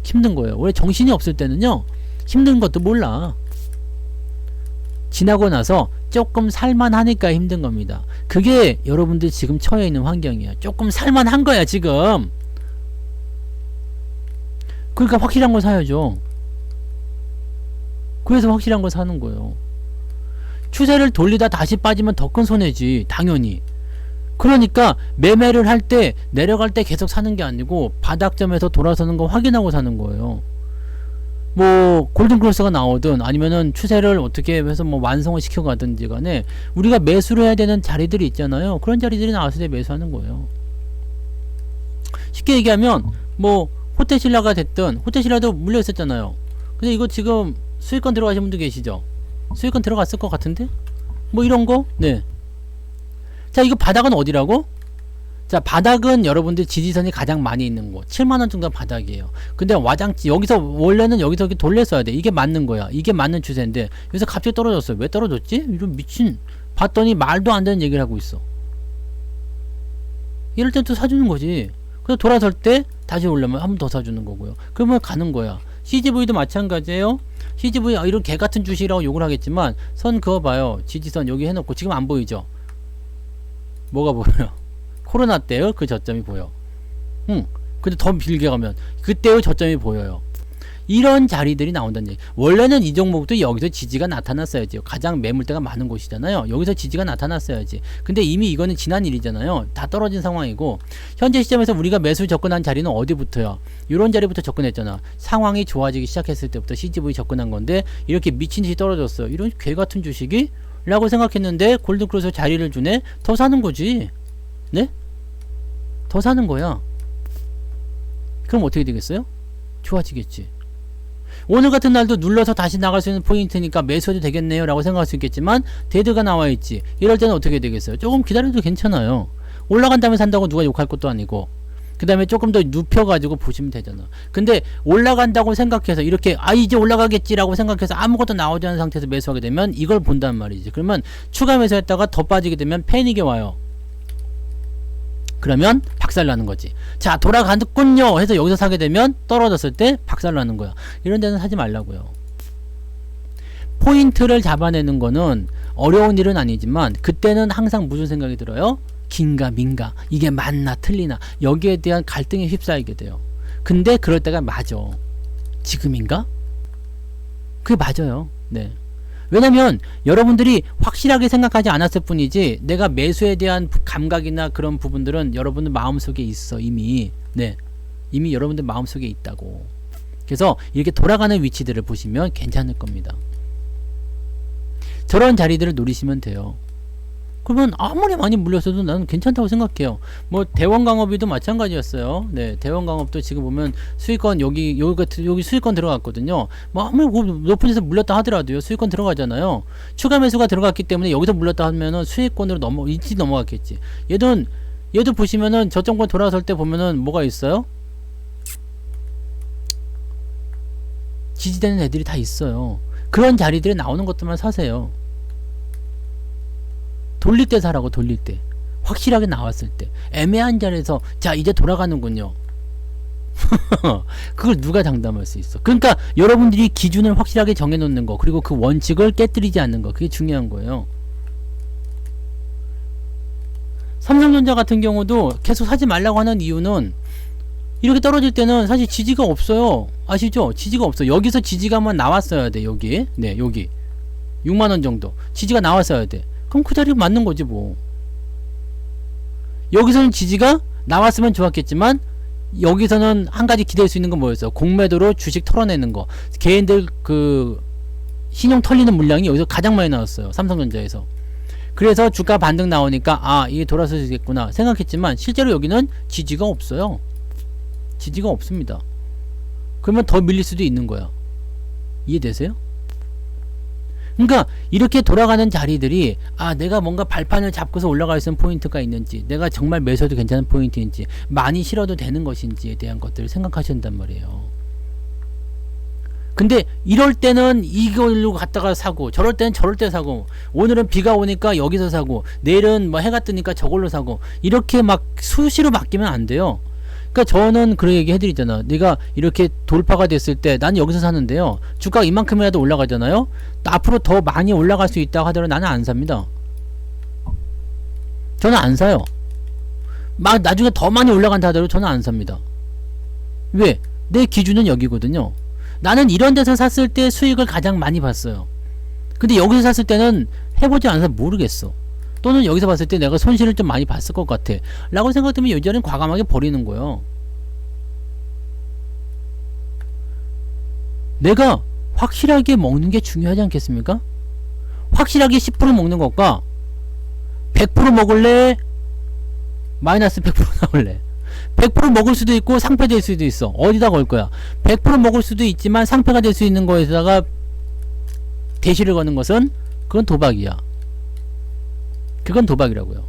힘든 거예요. 원래 정신이 없을 때는요, 힘든 것도 몰라. 지나고 나서 조금 살만하니까 힘든 겁니다. 그게 여러분들 지금 처해 있는 환경이에요. 조금 살만한 거야 지금. 그러니까 확실한 걸 사야죠. 그래서 확실한 걸 사는 거예요. 추세를 돌리다 다시 빠지면 더 큰 손해지 당연히. 그러니까 매매를 할 때 내려갈 때 계속 사는 게 아니고 바닥점에서 돌아서는 거 확인하고 사는 거예요. 뭐 골든크로스가 나오든 아니면은 추세를 어떻게 해서 뭐 완성을 시켜가든지 간에 우리가 매수를 해야 되는 자리들이 있잖아요. 그런 자리들이 나왔을 때 매수하는 거예요. 쉽게 얘기하면 뭐 호텔신라가 됐든 호텔신라도 물려 있었잖아요. 근데 이거 지금 수익권 들어가신 분도 계시죠? 수익권 들어갔을 것 같은데? 뭐 이런 거? 네. 자, 이거 바닥은 어디라고? 자, 바닥은 여러분들 지지선이 가장 많이 있는 곳 7만원 정도 바닥이에요. 근데 와장치 여기서 원래는 여기서 이렇게 돌렸어야 돼. 이게 맞는 거야. 이게 맞는 추세인데 여기서 갑자기 떨어졌어요. 왜 떨어졌지? 이런 미친. 봤더니 말도 안 되는 얘기를 하고 있어. 이럴 땐 또 사주는 거지. 그래서 돌아설 때 다시 올려면 한 번 더 사주는 거고요. 그러면 가는 거야. CGV도 마찬가지예요. CGV 이런 개같은 주식이라고 욕을 하겠지만 선 그거 봐요. 지지선 여기 해놓고 지금 안 보이죠? 뭐가 보여요? 코로나 때의 그 저점이 보여. 근데 더 길게 가면 그때의 저점이 보여요. 이런 자리들이 나온다는 얘기. 원래는 이 종목도 여기서 지지가 나타났어야지. 가장 매물대가 많은 곳이잖아요. 여기서 지지가 나타났어야지. 근데 이미 이거는 지난 일이잖아요. 다 떨어진 상황이고 현재 시점에서 우리가 매수 접근한 자리는 어디부터요? 이런 자리부터 접근했잖아. 상황이 좋아지기 시작했을 때부터 CGV 접근한 건데 이렇게 미친듯이 떨어졌어요. 이런 개같은 주식이? 라고 생각했는데 골든크로스 자리를 주네? 더 사는 거지. 네? 더 사는 거야. 그럼 어떻게 되겠어요? 좋아지겠지. 오늘 같은 날도 눌러서 다시 나갈 수 있는 포인트니까 매수해도 되겠네요 라고 생각할 수 있겠지만 데드가 나와있지. 이럴 때는 어떻게 되겠어요? 조금 기다려도 괜찮아요. 올라간 다음에 산다고 누가 욕할 것도 아니고 그 다음에 조금 더 눕혀가지고 보시면 되잖아. 근데 올라간다고 생각해서 이렇게 이제 올라가겠지라고 생각해서 아무것도 나오지 않은 상태에서 매수하게 되면 이걸 본단 말이지. 그러면 추가 매수했다가 더 빠지게 되면 패닉이 와요. 그러면 박살나는 거지. 자, 돌아갔군요 해서 여기서 사게 되면 떨어졌을 때 박살나는 거야. 이런 데는 사지 말라고요. 포인트를 잡아내는 거는 어려운 일은 아니지만 그때는 항상 무슨 생각이 들어요? 긴가 민가, 이게 맞나 틀리나, 여기에 대한 갈등에 휩싸이게 돼요. 근데 그럴 때가 맞아. 지금인가? 그게 맞아요. 네. 왜냐면 여러분들이 확실하게 생각하지 않았을 뿐이지 내가 매수에 대한 감각이나 그런 부분들은 여러분들 마음속에 있어. 이미. 네, 이미 여러분들 마음속에 있다고. 그래서 이렇게 돌아가는 위치들을 보시면 괜찮을 겁니다. 저런 자리들을 노리시면 돼요. 그러면 아무리 많이 물렸어도 나는 괜찮다고 생각해요. 뭐 대원강업이도 마찬가지였어요. 네, 대원강업도 지금 보면 수익권 여기 수익권 들어갔거든요. 뭐 아무리 높은 데서 물렸다 하더라도요, 수익권 들어가잖아요. 추가 매수가 들어갔기 때문에 여기서 물렸다 하면은 수익권으로 일찍 넘어갔겠지. 얘도 보시면은 저점권 돌아설 때 보면은 뭐가 있어요? 지지되는 애들이 다 있어요. 그런 자리들이 나오는 것들만 사세요. 돌릴 때 사라고. 돌릴 때 확실하게 나왔을 때 애매한 자리에서 자 이제 돌아가는군요. 그걸 누가 장담할 수 있어? 그러니까 여러분들이 기준을 확실하게 정해놓는 거, 그리고 그 원칙을 깨뜨리지 않는 거, 그게 중요한 거예요. 삼성전자 같은 경우도 계속 사지 말라고 하는 이유는 이렇게 떨어질 때는 사실 지지가 없어요. 아시죠? 지지가 없어. 여기서 지지가 한번 나왔어야 돼. 여기. 네, 여기 6만원 정도 지지가 나왔어야 돼. 그럼 그 자리가 맞는 거지 뭐. 여기서는 지지가 나왔으면 좋았겠지만 여기서는 한 가지 기대할 수 있는 건 뭐였어? 공매도로 주식 털어내는 거. 개인들 그 신용 털리는 물량이 여기서 가장 많이 나왔어요. 삼성전자에서. 그래서 주가 반등 나오니까 이게 돌아설 수 있겠구나 생각했지만 실제로 여기는 지지가 없어요. 지지가 없습니다. 그러면 더 밀릴 수도 있는 거야. 이해되세요? 그러니까 이렇게 돌아가는 자리들이 내가 뭔가 발판을 잡고서 올라갈 수 있는 포인트가 있는지, 내가 정말 매수해도 괜찮은 포인트인지, 많이 실어도 되는 것인지에 대한 것들을 생각하셔야 한단 말이에요. 근데 이럴 때는 이걸로 갔다가 사고, 저럴 때는 저럴 때 사고, 오늘은 비가 오니까 여기서 사고, 내일은 뭐 해가 뜨니까 저걸로 사고, 이렇게 막 수시로 바뀌면 안 돼요. 그러니까 저는 그런 얘기 해드리잖아. 내가 이렇게 돌파가 됐을 때 난 여기서 사는데요, 주가가 이만큼이라도 올라가잖아요. 앞으로 더 많이 올라갈 수 있다고 하더라도 나는 안 삽니다. 저는 안 사요. 막 나중에 더 많이 올라간다 하더라도 저는 안 삽니다. 왜? 내 기준은 여기거든요. 나는 이런 데서 샀을 때 수익을 가장 많이 봤어요. 근데 여기서 샀을 때는 해보지 않아서 모르겠어. 또는 여기서 봤을 때 내가 손실을 좀 많이 봤을 것 같아 라고 생각되면 여전히 과감하게 버리는 거예요. 내가 확실하게 먹는 게 중요하지 않겠습니까? 확실하게 10% 먹는 것과 100% 먹을래? 마이너스 100% 나올래? 100% 먹을 수도 있고 상패될 수도 있어. 어디다 걸 거야? 100% 먹을 수도 있지만 상패가 될 수 있는 거에다가 대시를 거는 것은 그건 도박이야. 그건 도박이라고요.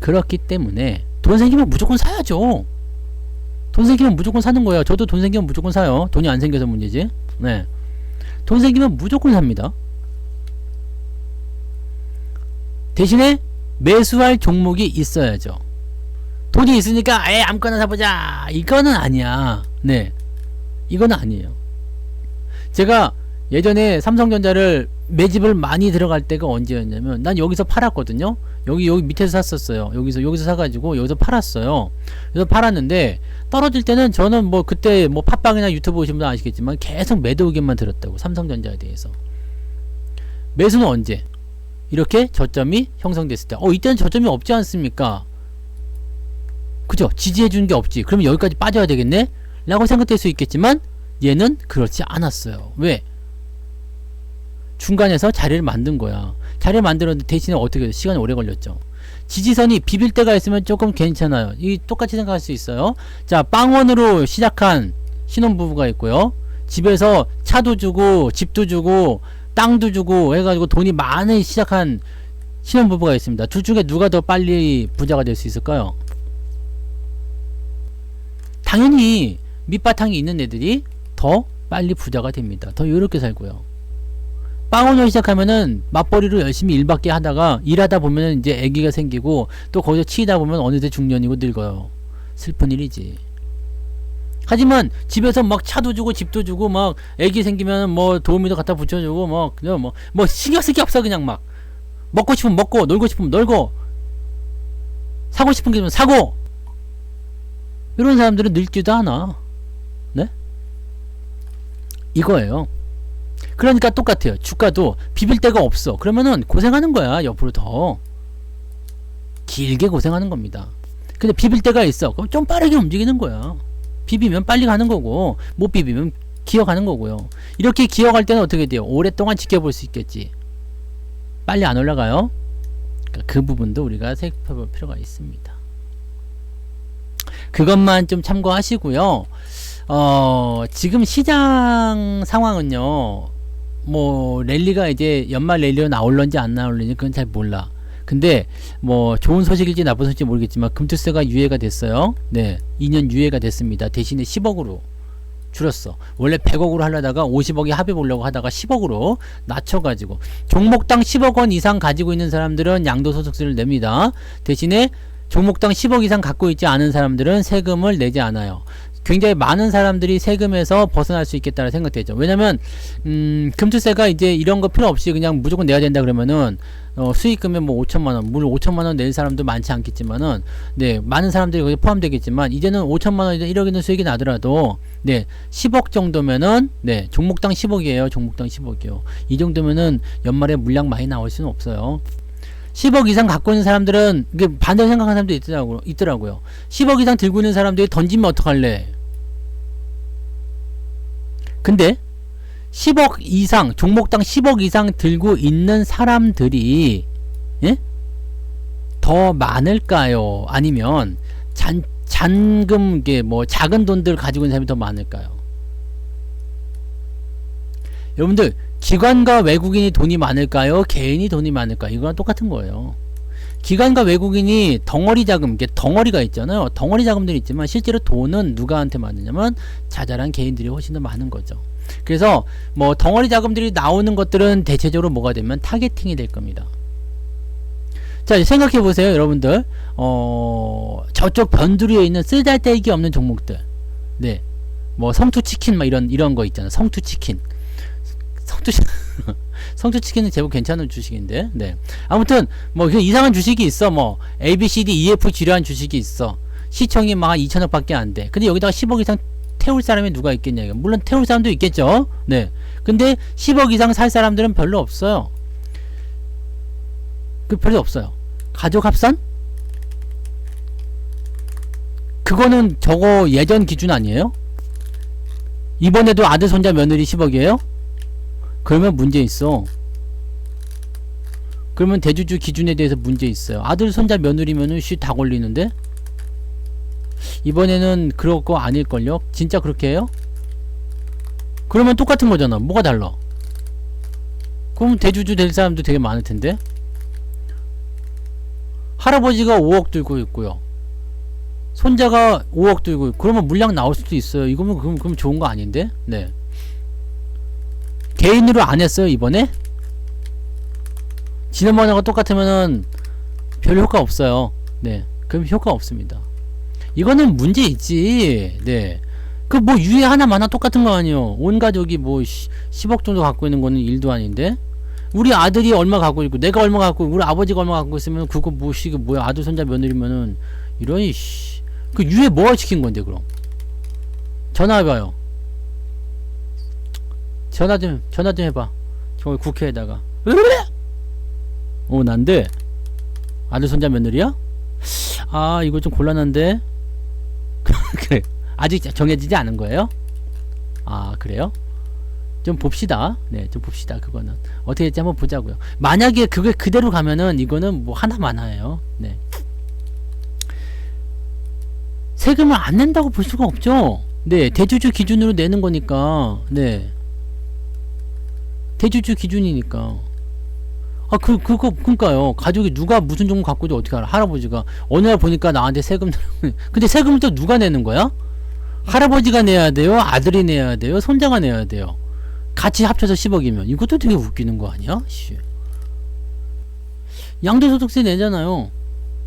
그렇기 때문에 돈 생기면 무조건 사야죠. 돈 생기면 무조건 사는 거예요. 저도 돈 생기면 무조건 사요. 돈이 안 생겨서 문제지. 네. 돈 생기면 무조건 삽니다. 대신에 매수할 종목이 있어야죠. 돈이 있으니까 에이 아무거나 사보자 이거는 아니야. 네, 이거는 아니에요. 제가 예전에 삼성전자를 매집을 많이 들어갈 때가 언제였냐면 난 여기서 팔았거든요. 여기 밑에서 샀었어요. 여기서 사가지고 여기서 팔았어요. 그래서 팔았는데 떨어질 때는 저는 뭐 그때 뭐 팟빵이나 유튜브 보시면 분 아시겠지만 계속 매도 의견만 들었다고. 삼성전자에 대해서. 매수는 언제? 이렇게 저점이 형성됐을 때. 이때는 저점이 없지 않습니까? 그죠? 지지해주는 게 없지. 그러면 여기까지 빠져야 되겠네? 라고 생각될 수 있겠지만 얘는 그렇지 않았어요. 왜? 중간에서 자리를 만든 거야. 자리를 만들었는데 대신에 어떻게 해요? 시간이 오래 걸렸죠. 지지선이 비빌 때가 있으면 조금 괜찮아요. 이 똑같이 생각할 수 있어요. 자, 빵원으로 시작한 신혼부부가 있고요. 집에서 차도 주고 집도 주고 땅도 주고 해가지고 돈이 많이 시작한 신혼부부가 있습니다. 둘 중에 누가 더 빨리 부자가 될 수 있을까요? 당연히 밑바탕이 있는 애들이 더 빨리 부자가 됩니다. 더 요렇게 살고요. 빵원으로 시작하면은 맞벌이로 열심히 일밖에 하다가 일하다 보면은 이제 아기가 생기고 또 거기서 치이다 보면 어느새 중년이고 늙어요. 슬픈 일이지. 하지만 집에서 막 차도 주고 집도 주고 막 아기 생기면 뭐 도우미도 갖다 붙여주고 뭐 그냥 뭐 신경 쓸 게 없어. 그냥 막 먹고 싶으면 먹고 놀고 싶으면 놀고 사고 싶은 게 있으면 사고. 이런 사람들은 늙지도 않아. 네? 이거예요. 그러니까 똑같아요. 주가도 비빌 데가 없어. 그러면은 고생하는 거야. 옆으로 더 길게 고생하는 겁니다. 근데 비빌 데가 있어. 그럼 좀 빠르게 움직이는 거야. 비비면 빨리 가는 거고 못 비비면 기어가는 거고요. 이렇게 기어갈 때는 어떻게 돼요? 오랫동안 지켜볼 수 있겠지. 빨리 안 올라가요. 그러니까 그 부분도 우리가 살펴볼 필요가 있습니다. 그것만 좀 참고하시고요. 지금 시장 상황은요, 뭐 랠리가 이제 연말 랠리로 나올런지 안 나올런지 그건 잘 몰라. 근데 뭐 좋은 소식일지 나쁜 소식일지 모르겠지만 금투세가 유예가 됐어요. 네, 2년 유예가 됐습니다. 대신에 10억으로 줄였어. 원래 100억으로 하려다가 50억에 합의 보려고 하다가 10억으로 낮춰가지고 종목당 10억 원 이상 가지고 있는 사람들은 양도소득세를 냅니다. 대신에 종목당 10억 이상 갖고 있지 않은 사람들은 세금을 내지 않아요. 굉장히 많은 사람들이 세금에서 벗어날 수 있겠다는 생각되죠. 왜냐면 금투세가 이제 이런 거 필요 없이 그냥 무조건 내야 된다 그러면은 수익금에 뭐 5천만원, 물론 5천만원 낼 사람도 많지 않겠지만은, 네, 많은 사람들이 거기에 포함되겠지만, 이제는 5천만원이든 1억이든 수익이 나더라도, 네, 10억 정도면은, 네, 종목당 10억이에요. 종목당 10억이요. 이 정도면은 연말에 물량 많이 나올 수는 없어요. 10억 이상 갖고 있는 사람들은, 이게 반대로 생각하는 사람도 있더라고요. 10억 이상 들고 있는 사람들이 던지면 어떡할래? 근데, 10억 이상, 종목당 10억 이상 들고 있는 사람들이, 예? 더 많을까요? 아니면, 잔금, 뭐, 작은 돈들 가지고 있는 사람이 더 많을까요? 여러분들, 기관과 외국인이 돈이 많을까요? 개인이 돈이 많을까요? 이거랑 똑같은 거예요. 기관과 외국인이 덩어리 자금, 이게 덩어리가 있잖아요. 덩어리 자금들이 있지만 실제로 돈은 누가한테 많으냐면 자잘한 개인들이 훨씬 더 많은 거죠. 그래서 뭐 덩어리 자금들이 나오는 것들은 대체적으로 뭐가 되면 타겟팅이 될 겁니다. 자, 생각해 보세요, 여러분들. 저쪽 변두리에 있는 쓰잘데기 없는 종목들. 네. 뭐 성투치킨 막 이런 거 있잖아요. 성투치킨. 성투치킨은 제법 괜찮은 주식인데, 네. 아무튼, 뭐, 이상한 주식이 있어. 뭐, A, B, C, D, E, F 지류한 주식이 있어. 시청이 막 2천억 밖에 안 돼. 근데 여기다가 10억 이상 태울 사람이 누가 있겠냐. 물론 태울 사람도 있겠죠. 네. 근데 10억 이상 살 사람들은 별로 없어요. 별로 없어요. 가족 합산? 그거는 저거 예전 기준 아니에요? 이번에도 아들, 손자, 며느리 10억이에요? 그러면 문제 있어. 그러면 대주주 기준에 대해서 문제 있어요. 아들, 손자, 며느리면은 다 걸리는데? 이번에는 그럴 거 아닐걸요? 진짜 그렇게 해요? 그러면 똑같은 거잖아. 뭐가 달라? 그럼 대주주 될 사람도 되게 많을 텐데? 할아버지가 5억 들고 있고요. 손자가 5억 들고 있고, 그러면 물량 나올 수도 있어요. 이거면 그럼 좋은 거 아닌데? 네. 개인으로 안 했어요, 이번에? 지난번하고 똑같으면은 별 효과 없어요. 네. 그럼 효과 없습니다. 이거는 문제 있지. 네. 그 뭐 유해 하나마나 똑같은 거 아니에요. 온 가족이 뭐 10억 정도 갖고 있는 거는 일도 아닌데. 우리 아들이 얼마 갖고 있고 내가 얼마 갖고 있고 우리 아버지가 얼마 갖고 있으면 그거 뭐야 아들 손자 며느리면은 이런 그 유해 뭐가 시킨 건데 그럼. 전화해봐요. 전화 좀 해봐. 저 국회에다가. 난데 아들 손자 며느리야? 아 이거 좀 곤란한데. 그래. 아직 정해지지 않은 거예요? 아 그래요? 좀 봅시다. 네, 좀 봅시다. 그거는 어떻게 될지 한번 보자고요. 만약에 그게 그대로 가면은 이거는 뭐 하나마나예요. 네. 세금을 안 낸다고 볼 수가 없죠. 네, 대주주 기준으로 내는 거니까. 네, 대주주 기준이니까. 아, 그니까요. 가족이 누가 무슨 종목 갖고 있는지 어떻게 알아? 할아버지가 어느 날 보니까 나한테 세금 근데 세금을 또 누가 내는 거야? 할아버지가 내야 돼요? 아들이 내야 돼요? 손자가 내야 돼요? 같이 합쳐서 10억이면 이것도 되게 웃기는 거 아니야? 씨. 양도소득세 내잖아요.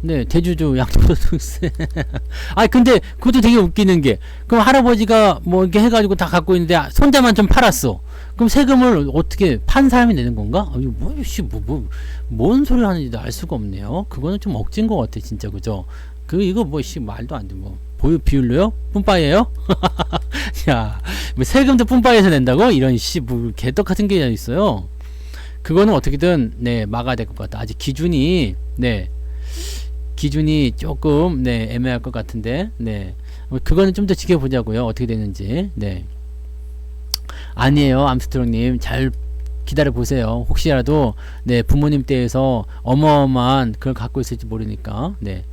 네, 대주주 양도소득세. 아, 근데 그것도 되게 웃기는 게, 그럼 할아버지가 뭐 이렇게 해가지고 다 갖고 있는데 손자만 좀 팔았어. 그럼 세금을 어떻게 판 사람이 내는 건가? 아, 뭔 소리를 하는지도 알 수가 없네요. 그거는 좀 억진 것 같아, 진짜, 그죠? 이거 말도 안 돼, 비율로요? 뿜빠이에요? 야, 뭐 세금도 뿜빠이에서 낸다고? 이런 개떡 같은 게 있어요. 그거는 어떻게든, 네, 막아야 될 것 같다. 아직 기준이 조금, 네, 애매할 것 같은데, 네. 그거는 좀 더 지켜보자고요. 어떻게 되는지, 네. 아니에요, 암스트롱님. 잘 기다려보세요. 혹시라도, 네, 부모님 댁에서 어마어마한 그걸 갖고 있을지 모르니까, 네.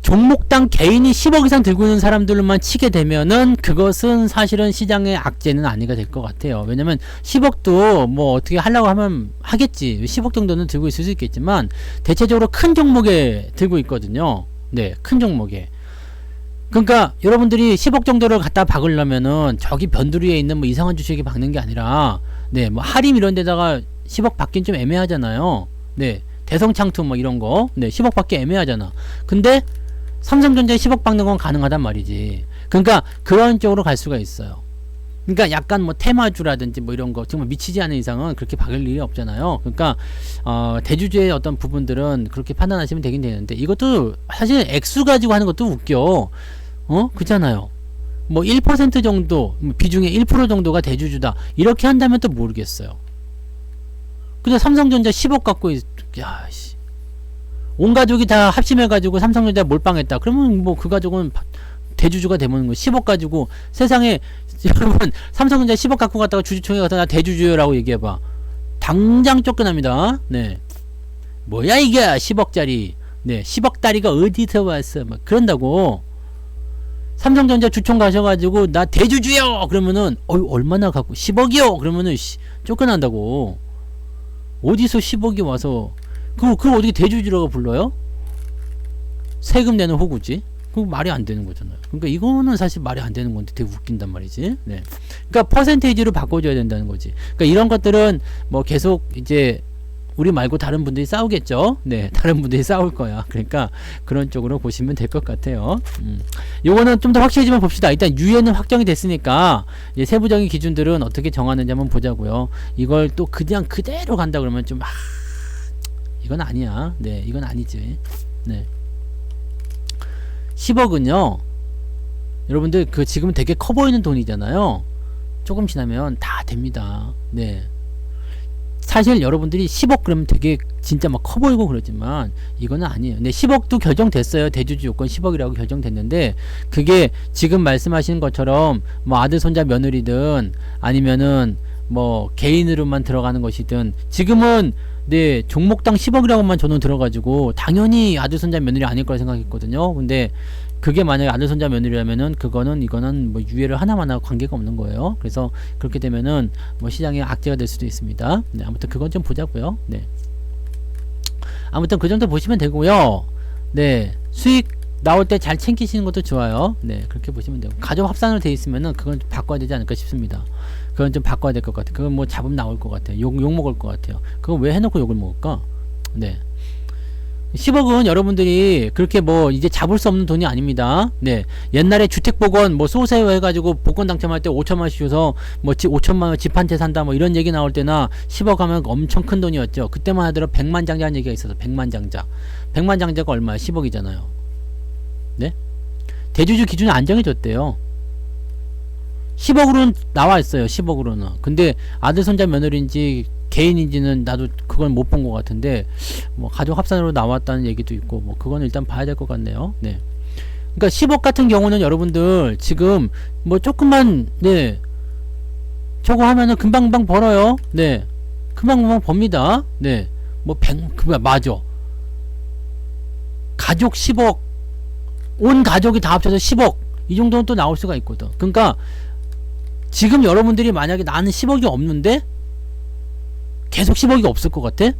종목당 개인이 10억 이상 들고 있는 사람들만 치게 되면은 그것은 사실은 시장의 악재는 아니가 될 것 같아요. 왜냐면 10억도 뭐 어떻게 하려고 하면 하겠지. 10억 정도는 들고 있을 수 있겠지만 대체적으로 큰 종목에 들고 있거든요. 네, 큰 종목에. 그러니까 여러분들이 10억 정도를 갖다 박으려면은 저기 변두리에 있는 뭐 이상한 주식에 박는 게 아니라 네, 뭐 하림 이런 데다가 10억 받긴 좀 애매하잖아요. 네, 대성창투 뭐 이런 거. 네, 10억 받기 애매하잖아. 근데 삼성전자에 10억 박는 건 가능하단 말이지. 그러니까 그런 쪽으로 갈 수가 있어요. 그러니까 약간 뭐 테마주라든지 뭐 이런 거 정말 미치지 않은 이상은 그렇게 박을 일이 없잖아요. 그러니까 대주주의 어떤 부분들은 그렇게 판단하시면 되긴 되는데 이것도 사실 액수 가지고 하는 것도 웃겨. 그렇잖아요. 뭐 1% 정도 비중의 1% 정도가 대주주다 이렇게 한다면 또 모르겠어요. 근데 삼성전자 10억 갖고 야씨 온 가족이 다 합심해가지고 삼성전자 몰빵했다. 그러면 뭐 그 가족은 대주주가 되는 거. 10억 가지고 세상에 여러분 삼성전자 10억 갖고 갔다가 주주총회 가서 나 대주주라고 얘기해봐. 당장 쫓겨납니다. 네. 뭐야 이게 10억짜리. 네. 10억짜리가 어디서 왔어. 막 그런다고. 삼성전자 주총 가셔가지고 나 대주주요. 그러면은 얼마나 갖고 10억이요. 그러면은 쫓겨난다고. 어디서 10억이 와서 그걸 어떻게 대주주라고 불러요? 세금 내는 호구지? 그거 말이 안 되는 거잖아요. 그러니까 이거는 사실 말이 안 되는 건데 되게 웃긴단 말이지. 네. 그러니까 퍼센테이지로 바꿔줘야 된다는 거지. 그러니까 이런 것들은 뭐 계속 이제 우리 말고 다른 분들이 싸우겠죠. 네, 다른 분들이 싸울 거야. 그러니까 그런 쪽으로 보시면 될 것 같아요. 요거는 좀 더 확실해지면 봅시다. 일단 유예는 확정이 됐으니까 이제 세부적인 기준들은 어떻게 정하는지 한번 보자고요. 이걸 또 그냥 그대로 간다 그러면 좀 이건 아니야. 네, 이건 아니지. 네. 10억은요, 여러분들, 지금 되게 커 보이는 돈이잖아요. 조금 지나면 다 됩니다. 네. 사실 여러분들이 10억 그러면 되게 진짜 막 커 보이고 그러지만 이거는 아니에요. 근데 10억도 결정됐어요. 대주주 요건 10억이라고 결정됐는데 그게 지금 말씀하시는 것처럼 뭐 아들 손자 며느리든 아니면은 뭐 개인으로만 들어가는 것이든 지금은 네 종목당 10억이라고만 저는 들어가지고 당연히 아들 손자 며느리 아닐 거라 생각했거든요. 근데 그게 만약에 아들 손자 며느리라면은 이거는 뭐 유예를 하나만 하고 관계가 없는 거예요. 그래서 그렇게 되면은 뭐 시장에 악재가 될 수도 있습니다. 네, 아무튼 그건 좀 보자고요. 네. 아무튼 그 정도 보시면 되고요. 네. 수익 나올 때 잘 챙기시는 것도 좋아요. 네. 그렇게 보시면 되고. 가족 합산으로 돼 있으면은 그건 좀 바꿔야 되지 않을까 싶습니다. 그건 좀 바꿔야 될 것 같아요. 그건 뭐 잡음 나올 것 같아요. 욕 먹을 것 같아요. 그건 왜 해놓고 욕을 먹을까? 네. 10억은 여러분들이 그렇게 뭐 이제 잡을 수 없는 돈이 아닙니다. 네. 옛날에 주택복원 뭐 쏘세요 해가지고 복권 당첨할 때 5천만원씩 줘서 뭐 5천만원 집 한 채 산다 뭐 이런 얘기 나올 때나 10억 하면 엄청 큰 돈이었죠. 그때만 하더라도 100만 장자라는 얘기가 있어서 100만 장자. 100만 장자가 얼마야? 10억이잖아요. 네? 대주주 기준이 안 정해졌대요. 10억으로는 나와 있어요. 10억으로는. 근데 아들 손자 며느리인지 개인인지는 나도 그걸 못 본 것 같은데 뭐 가족 합산으로 나왔다는 얘기도 있고 뭐 그건 일단 봐야 될 것 같네요. 네. 그러니까 10억 같은 경우는 여러분들 지금 뭐 조금만 네 저거 하면은 금방금방 벌어요. 네. 금방금방 법니다. 네. 뭐 맞아. 가족 10억 온 가족이 다 합쳐서 10억 이 정도는 또 나올 수가 있거든. 그러니까 지금 여러분들이 만약에 나는 10억이 없는데 계속 10억이 없을 것 같아?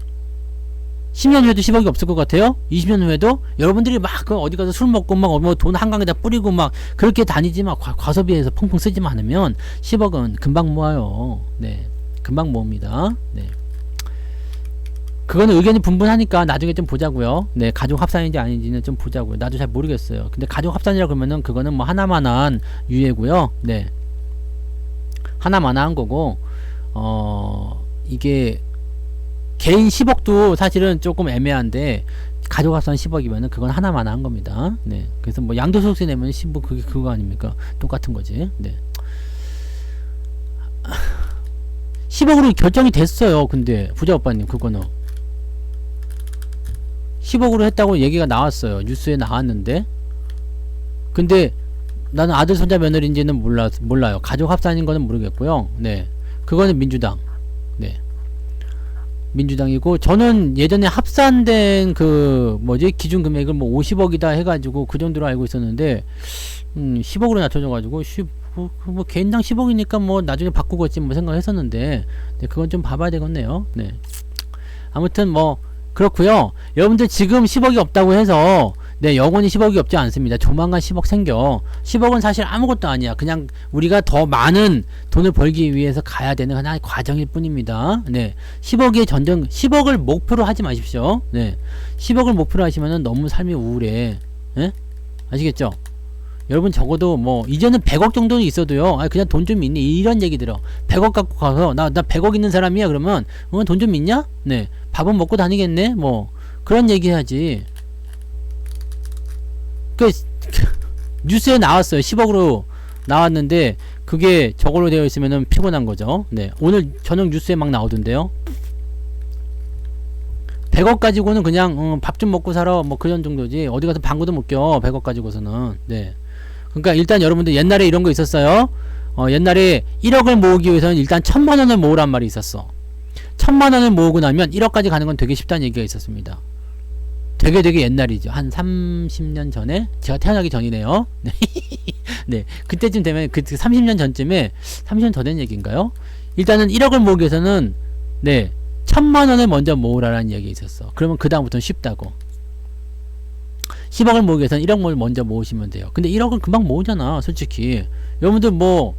10년 후에도 10억이 없을 것 같아요? 20년 후에도? 여러분들이 막 어디 가서 술 먹고 막 돈 한강에다 뿌리고 막 그렇게 다니지 마. 과소비해서 펑펑 쓰지만 않으면 10억은 금방 모아요. 네. 금방 모읍니다. 네. 그거는 의견이 분분하니까 나중에 좀 보자고요. 네. 가족 합산인지 아닌지는 좀 보자고요. 나도 잘 모르겠어요. 근데 가족 합산이라 그러면은 그거는 뭐 하나만한 유예고요. 네. 하나만한 거고 이게 개인 10억도 사실은 조금 애매한데 가족 합산 10억이면은 그건 하나만 한 겁니다. 네. 그래서 뭐 양도소득세 내면 10억 그게 그거 아닙니까? 똑같은 거지. 네. 10억으로 결정이 됐어요. 근데 부자 오빠님 그거는 10억으로 했다고 얘기가 나왔어요. 뉴스에 나왔는데 근데 나는 아들 손자 며느리인지는 몰라요. 가족 합산인 거는 모르겠고요. 네. 그거는 민주당. 네. 민주당이고 저는 예전에 합산된 그 뭐지 기준 금액을 뭐 50억이다 해가지고 그 정도로 알고 있었는데 10억으로 낮춰져 가지고 뭐 개인당 10억이니까 뭐 나중에 바꾸겠지 뭐 생각했었는데 네, 그건 좀 봐봐야 되겠네요. 네. 아무튼 뭐 그렇고요. 여러분들 지금 10억이 없다고 해서 네, 영원히 10억이 없지 않습니다. 조만간 10억 생겨. 10억은 사실 아무것도 아니야. 그냥 우리가 더 많은 돈을 벌기 위해서 가야 되는 하나의 과정일 뿐입니다. 네. 10억을 목표로 하지 마십시오. 네. 10억을 목표로 하시면은 너무 삶이 우울해. 예? 아시겠죠? 여러분 적어도 뭐 이제는 100억 정도는 있어도요. 그냥 돈 좀 있니? 이런 얘기 들어. 100억 갖고 가서 나 100억 있는 사람이야. 그러면 돈 좀 있냐? 네. 밥은 먹고 다니겠네. 뭐 그런 얘기 해야지. 뉴스에 나왔어요. 10억으로 나왔는데 그게 저걸로 되어 있으면은 피곤한 거죠. 네. 오늘 저녁 뉴스에 막 나오던데요. 100억 가지고는 그냥 밥 좀 먹고 살아 뭐 그런 정도지. 어디 가서 방구도 못 껴. 100억 가지고서는. 네. 그러니까 일단 여러분들 옛날에 이런 거 있었어요. 옛날에 1억을 모으기 위해서는 일단 1000만원을 모으란 말이 있었어. 1000만원을 모으고 나면 1억까지 가는 건 되게 쉽다는 얘기가 있었습니다. 되게 옛날이죠. 한 30년 전에? 제가 태어나기 전이네요. 네. 그때쯤 되면, 30년 전쯤에, 30년 더 된 얘기인가요? 일단은 1억을 모으기 위해서는, 네. 1000만원을 먼저 모으라는 얘기 있었어. 그러면 그다음부터는 쉽다고. 10억을 모으기 위해서는 1억을 먼저 모으시면 돼요. 근데 1억은 금방 모으잖아, 솔직히. 여러분들 뭐,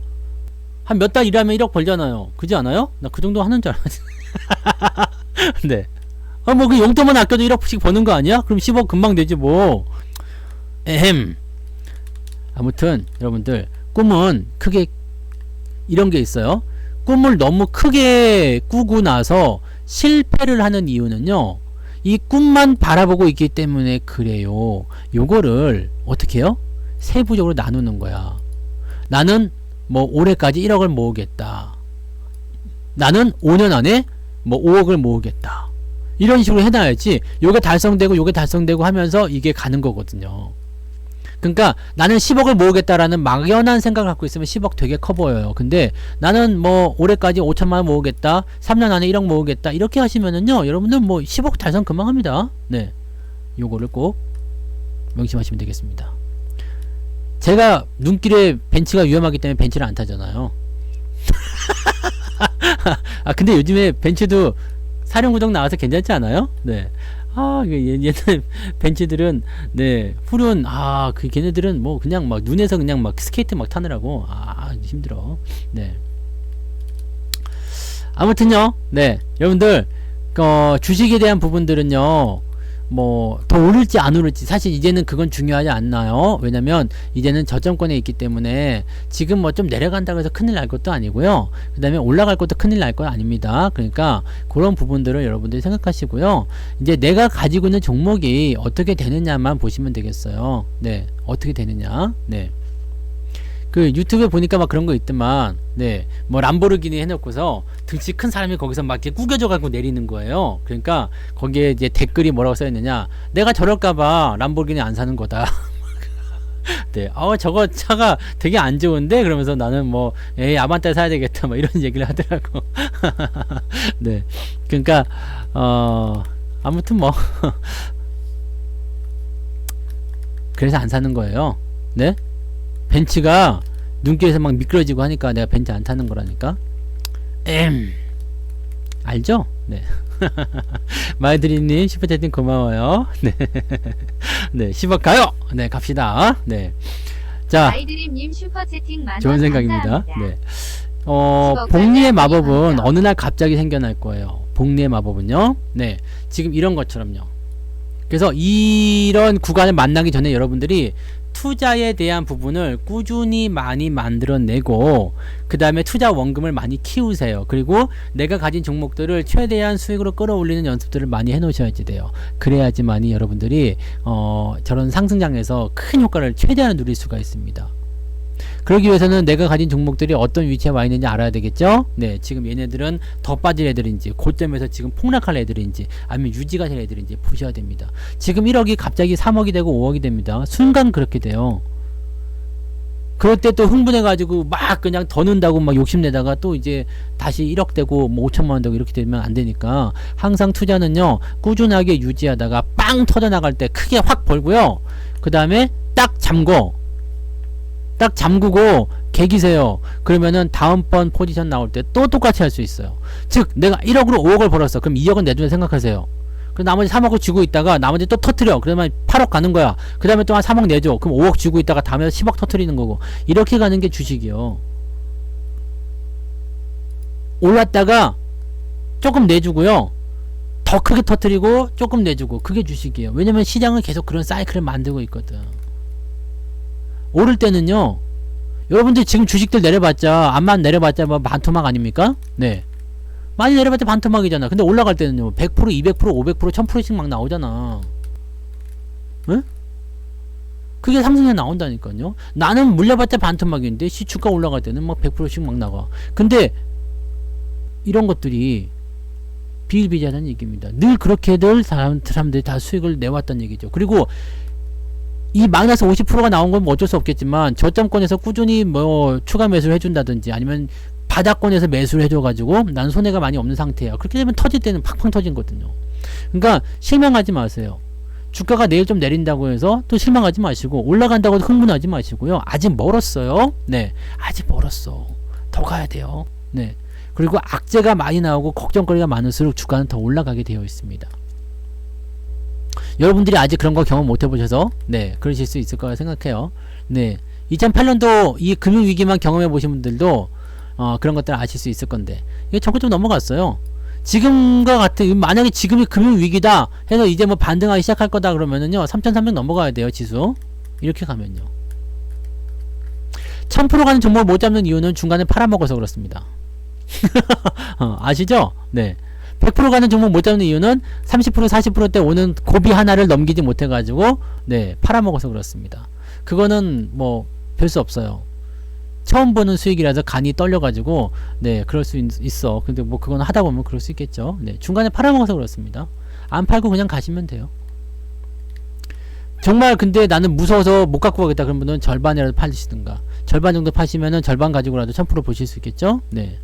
한 몇 달 일하면 1억 벌잖아요. 그지 않아요? 나 그 정도 하는 줄 알았지. 네. 뭐 그 용돈만 아껴도 1억씩 버는 거 아니야? 그럼 10억 금방 되지 뭐. 아무튼 여러분들 꿈은 크게 이런 게 있어요. 꿈을 너무 크게 꾸고 나서 실패를 하는 이유는요. 이 꿈만 바라보고 있기 때문에 그래요. 요거를 어떻게 해요? 세부적으로 나누는 거야. 나는 뭐 올해까지 1억을 모으겠다. 나는 5년 안에 뭐 5억을 모으겠다. 이런 식으로 해놔야지 요게 달성되고 요게 달성되고 하면서 이게 가는 거거든요. 그러니까 나는 10억을 모으겠다라는 막연한 생각을 갖고 있으면 10억 되게 커 보여요. 근데 나는 뭐 올해까지 5천만원 모으겠다, 3년 안에 1억 모으겠다, 이렇게 하시면은요 여러분들 뭐 10억 달성 금방 합니다. 네, 요거를 꼭 명심하시면 되겠습니다. 제가 눈길에 벤츠가 위험하기 때문에 벤츠를 안 타잖아요. 아 근데 요즘에 벤츠도 사륜구동 나와서 괜찮지 않아요? 네. 아, 옛날 벤츠들은, 네, 훌은, 그 걔네들은 뭐 그냥 막 눈에서 그냥 막 스케이트 막 타느라고, 힘들어. 네. 아무튼요, 네, 여러분들, 주식에 대한 부분들은요, 뭐 더 오를지 안 오를지 사실 이제는 그건 중요하지 않나요? 왜냐면 이제는 저점권에 있기 때문에 지금 뭐 좀 내려간다고 해서 큰일 날 것도 아니고요. 그 다음에 올라갈 것도 큰일 날 거 아닙니다. 그러니까 그런 부분들을 여러분들이 생각하시고요. 이제 내가 가지고 있는 종목이 어떻게 되느냐만 보시면 되겠어요. 네, 어떻게 되느냐. 네. 그 유튜브에 보니까 막 그런 거 있더만, 네, 뭐 람보르기니 해놓고서 등치 큰 사람이 거기서 막 이렇게 구겨져 가지고 내리는 거예요. 그러니까 거기에 이제 댓글이 뭐라고 써있느냐, 내가 저럴까봐 람보르기니 안 사는 거다. 네, 저거 차가 되게 안 좋은데, 그러면서 나는 뭐 아반떼 사야 되겠다 뭐 이런 얘기를 하더라고. 네, 그러니까 아무튼 뭐 그래서 안 사는 거예요. 네. 벤츠가 눈길에서 막 미끄러지고 하니까 내가 벤츠 안 타는 거라니까. 알죠? 네. 마이드리님 슈퍼채팅 고마워요. 네. 네, 10억 가요. 네, 갑시다. 네. 자, 마이드리님 슈퍼채팅 만원 좋은 생각입니다. 감사합니다. 네. 복리의 마법은 어느 날 갑자기 생겨날 거예요. 복리의 마법은요. 네. 지금 이런 것처럼요. 그래서 이런 구간을 만나기 전에 여러분들이 투자에 대한 부분을 꾸준히 많이 만들어내고 그 다음에 투자 원금을 많이 키우세요. 그리고 내가 가진 종목들을 최대한 수익으로 끌어올리는 연습들을 많이 해놓으셔야지 돼요. 그래야지만이 여러분들이 저런 상승장에서 큰 효과를 최대한 누릴 수가 있습니다. 그러기 위해서는 내가 가진 종목들이 어떤 위치에 와 있는지 알아야 되겠죠? 네, 지금 얘네들은 더 빠질 애들인지, 고점에서 지금 폭락할 애들인지, 아니면 유지가 될 애들인지 보셔야 됩니다. 지금 1억이 갑자기 3억이 되고 5억이 됩니다. 순간 그렇게 돼요. 그럴 때 또 흥분해가지고 막 그냥 더 넣는다고 막 욕심내다가 또 이제 다시 1억 되고 뭐 5천만원 되고 이렇게 되면 안 되니까 항상 투자는요, 꾸준하게 유지하다가 빵 터져나갈 때 크게 확 벌고요. 그 다음에 딱 잠그고 개기세요. 그러면은 다음번 포지션 나올 때 또 똑같이 할 수 있어요. 즉 내가 1억으로 5억을 벌었어. 그럼 2억은 내준다 생각하세요. 그럼 나머지 3억을 주고 있다가 나머지 또 터트려. 그러면 8억 가는 거야. 그 다음에 또 한 3억 내줘. 그럼 5억 주고 있다가 다음에 10억 터트리는 거고. 이렇게 가는 게 주식이요. 올랐다가 조금 내주고요. 더 크게 터트리고 조금 내주고. 그게 주식이에요. 왜냐면 시장은 계속 그런 사이클을 만들고 있거든. 오를 때는요, 여러분들 지금 주식들 내려봤자, 암만 내려봤자 뭐 반토막 아닙니까? 네. 많이 내려봤자 반토막이잖아. 근데 올라갈 때는요, 100%, 200%, 500%, 1000%씩 막 나오잖아. 응? 그게 상승에 나온다니까요. 나는 물려봤자 반토막인데, 시주가 올라갈 때는 막 100%씩 막 나가. 근데, 이런 것들이 비일비재하다는 얘기입니다. 늘 그렇게들 사람들이 다 수익을 내왔다는 얘기죠. 그리고, 이 마이너스 50%가 나온 건 뭐 어쩔 수 없겠지만 저점권에서 꾸준히 뭐 추가 매수를 해준다든지 아니면 바닥권에서 매수를 해줘가지고 난 손해가 많이 없는 상태야. 그렇게 되면 터질 때는 팡팡 터진거든요. 그러니까 실망하지 마세요. 주가가 내일 좀 내린다고 해서 또 실망하지 마시고 올라간다고 흥분하지 마시고요. 아직 멀었어요. 네, 아직 멀었어. 더 가야 돼요. 네. 그리고 악재가 많이 나오고 걱정거리가 많을수록 주가는 더 올라가게 되어 있습니다. 여러분들이 아직 그런 거 경험 못 해보셔서 네, 그러실 수 있을 거라 생각해요. 네, 2008년도 이 금융위기만 경험해 보신 분들도 그런 것들 아실 수 있을 건데 이게 저거 좀 넘어갔어요. 지금과 같은, 만약에 지금이 금융위기다 해서 이제 뭐 반등하기 시작할 거다 그러면은요 3300 넘어가야 돼요. 지수 이렇게 가면요 1000% 가는 종목을 못 잡는 이유는 중간에 팔아먹어서 그렇습니다. 아시죠? 네, 100% 가는 종목 못 잡는 이유는 30% 40%대 오는 고비 하나를 넘기지 못해가지고 네, 팔아먹어서 그렇습니다. 그거는 뭐 별 수 없어요. 처음 보는 수익이라서 간이 떨려가지고 네 그럴 수 있어. 근데 뭐 그건 하다 보면 그럴 수 있겠죠. 네 중간에 팔아먹어서 그렇습니다. 안 팔고 그냥 가시면 돼요. 정말 근데 나는 무서워서 못 갖고 가겠다 그런 분은 절반이라도 팔시든가, 절반 정도 파시면은 절반 가지고라도 1000% 보실 수 있겠죠. 네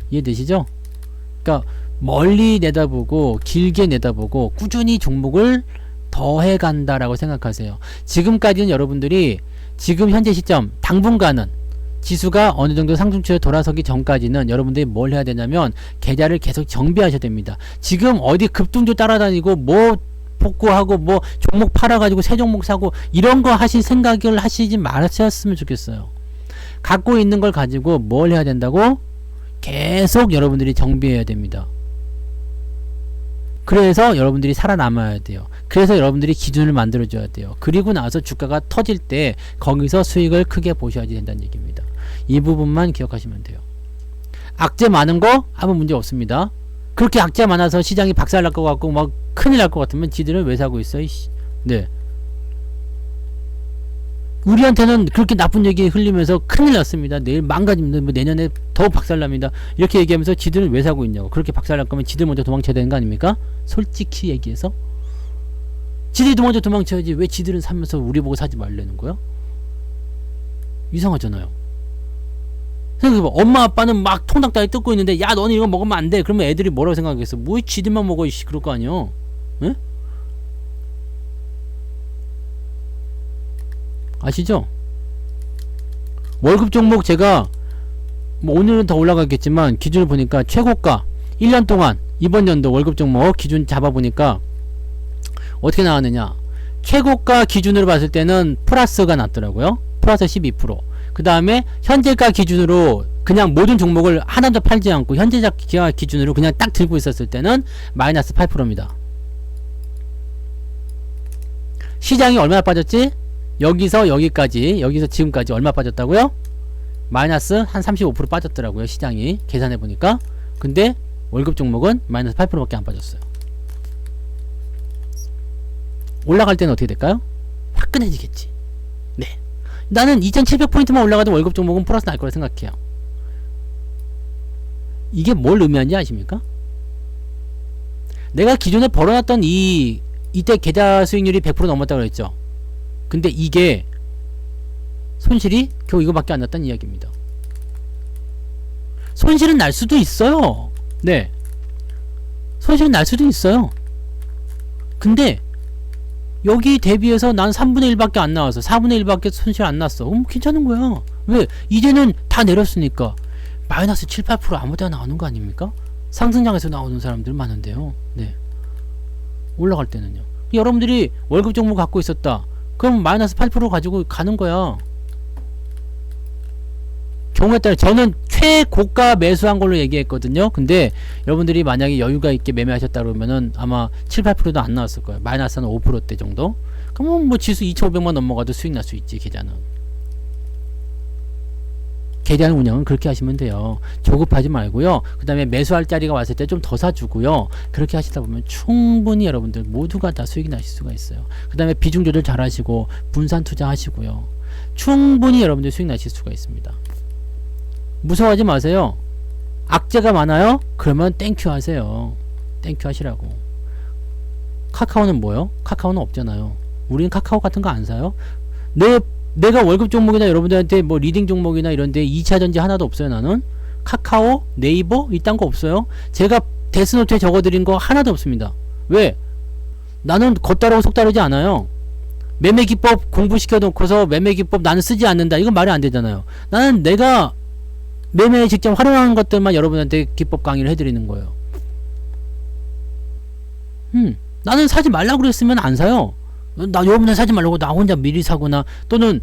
이해되시죠? 그러니까 멀리 내다보고 길게 내다보고 꾸준히 종목을 더해 간다라고 생각하세요. 지금까지는 여러분들이 지금 현재 시점 당분간은 지수가 어느 정도 상승추에 돌아서기 전까지는 여러분들이 뭘 해야 되냐면 계좌를 계속 정비하셔야 됩니다. 지금 어디 급등주 따라다니고 뭐 복구하고 뭐 종목 팔아가지고 새 종목 사고 이런 거 하실 생각을 하시지 말았으면 좋겠어요. 갖고 있는 걸 가지고 뭘 해야 된다고? 계속 여러분들이 정비해야 됩니다. 그래서 여러분들이 살아남아야 돼요. 그래서 여러분들이 기준을 만들어줘야 돼요. 그리고 나서 주가가 터질 때 거기서 수익을 크게 보셔야지 된다는 얘기입니다. 이 부분만 기억하시면 돼요. 악재 많은 거 아무 문제 없습니다. 그렇게 악재 많아서 시장이 박살날 것 같고 막 큰일 날 것 같으면 지들은 왜 사고 있어? 네. 우리한테는 그렇게 나쁜 얘기 흘리면서 큰일 났습니다. 내일 망가집니다. 뭐 내년에 더 박살납니다. 이렇게 얘기하면서 지들은 왜 사고 있냐고. 그렇게 박살날 거면 지들 먼저 도망쳐야 되는 거 아닙니까? 솔직히 얘기해서. 지들도 먼저 도망쳐야지 왜 지들은 사면서 우리 보고 사지 말라는 거야? 이상하잖아요. 생각해봐. 엄마 아빠는 막 통닭다리 뜯고 있는데 야 너는 이거 먹으면 안 돼. 그러면 애들이 뭐라고 생각하겠어? 뭐 지들만 먹어 이씨 그럴 거 아니야. 에? 아시죠? 월급 종목 제가 뭐 오늘은 더 올라가겠지만 기준을 보니까 최고가 1년 동안 이번 연도 월급 종목 기준 잡아보니까 어떻게 나왔느냐. 최고가 기준으로 봤을 때는 플러스가 났더라고요. 플러스 12%. 그 다음에 현재가 기준으로 그냥 모든 종목을 하나도 팔지 않고 현재가 기준으로 그냥 딱 들고 있었을 때는 마이너스 8%입니다. 시장이 얼마나 빠졌지? 여기서 여기까지, 여기서 지금까지 얼마 빠졌다고요? 마이너스 한 35% 빠졌더라고요. 시장이 계산해보니까. 근데 월급 종목은 마이너스 8%밖에 안 빠졌어요. 올라갈 때는 어떻게 될까요? 화끈해지겠지. 네. 나는 2700포인트만 올라가도 월급 종목은 플러스 날 거라 생각해요. 이게 뭘 의미하는지 아십니까? 내가 기존에 벌어놨던 이때 계좌 수익률이 100% 넘었다고 그랬죠. 근데 이게 손실이 겨우 이거밖에 안 났다는 이야기입니다. 손실은 날 수도 있어요. 네. 손실은 날 수도 있어요. 근데 여기 대비해서 난 3분의 1밖에 안 나와서 4분의 1밖에 손실 안 났어. 그럼 괜찮은 거야. 왜? 이제는 다 내렸으니까. 마이너스 7, 8% 아무 데나 나오는 거 아닙니까? 상승장에서 나오는 사람들 많은데요. 네. 올라갈 때는요. 여러분들이 월급 종목 갖고 있었다. 그럼 마이너스 8% 가지고 가는 거야. 경우에 따라 저는 최고가 매수한 걸로 얘기했거든요. 근데 여러분들이 만약에 여유가 있게 매매하셨다 그러면은 아마 7, 8%도 안 나왔을 거예요. 마이너스 한 5%대 정도. 그러면 뭐 지수 2,500만 넘어가도 수익 날 수 있지. 계좌는 운영은 그렇게 하시면 돼요. 조급하지 말고요. 그 다음에 매수할 자리가 왔을 때 좀 더 사주고요. 그렇게 하시다 보면 충분히 여러분들 모두가 다 수익이 나실 수가 있어요. 그 다음에 비중 조절 잘 하시고 분산 투자 하시고요. 충분히 여러분들 수익 나실 수가 있습니다. 무서워하지 마세요. 악재가 많아요? 그러면 땡큐 하세요. 땡큐 하시라고. 카카오는 뭐요? 카카오는 없잖아요. 우리는 카카오 같은 거 안 사요. 내가 월급 종목이나 여러분들한테 뭐 리딩 종목이나 이런데 2차전지 하나도 없어요. 나는 카카오, 네이버 이딴 거 없어요. 제가 데스노트에 적어드린 거 하나도 없습니다. 왜? 나는 겉다르고 속다르지 않아요. 매매기법 공부시켜 놓고서 매매기법 나는 쓰지 않는다. 이건 말이 안 되잖아요. 나는 내가 매매에 직접 활용하는 것들만 여러분한테 기법 강의를 해드리는 거예요. 나는 사지 말라고 그랬으면 안 사요. 나 여러분들 사지 말라고 나 혼자 미리 사거나 또는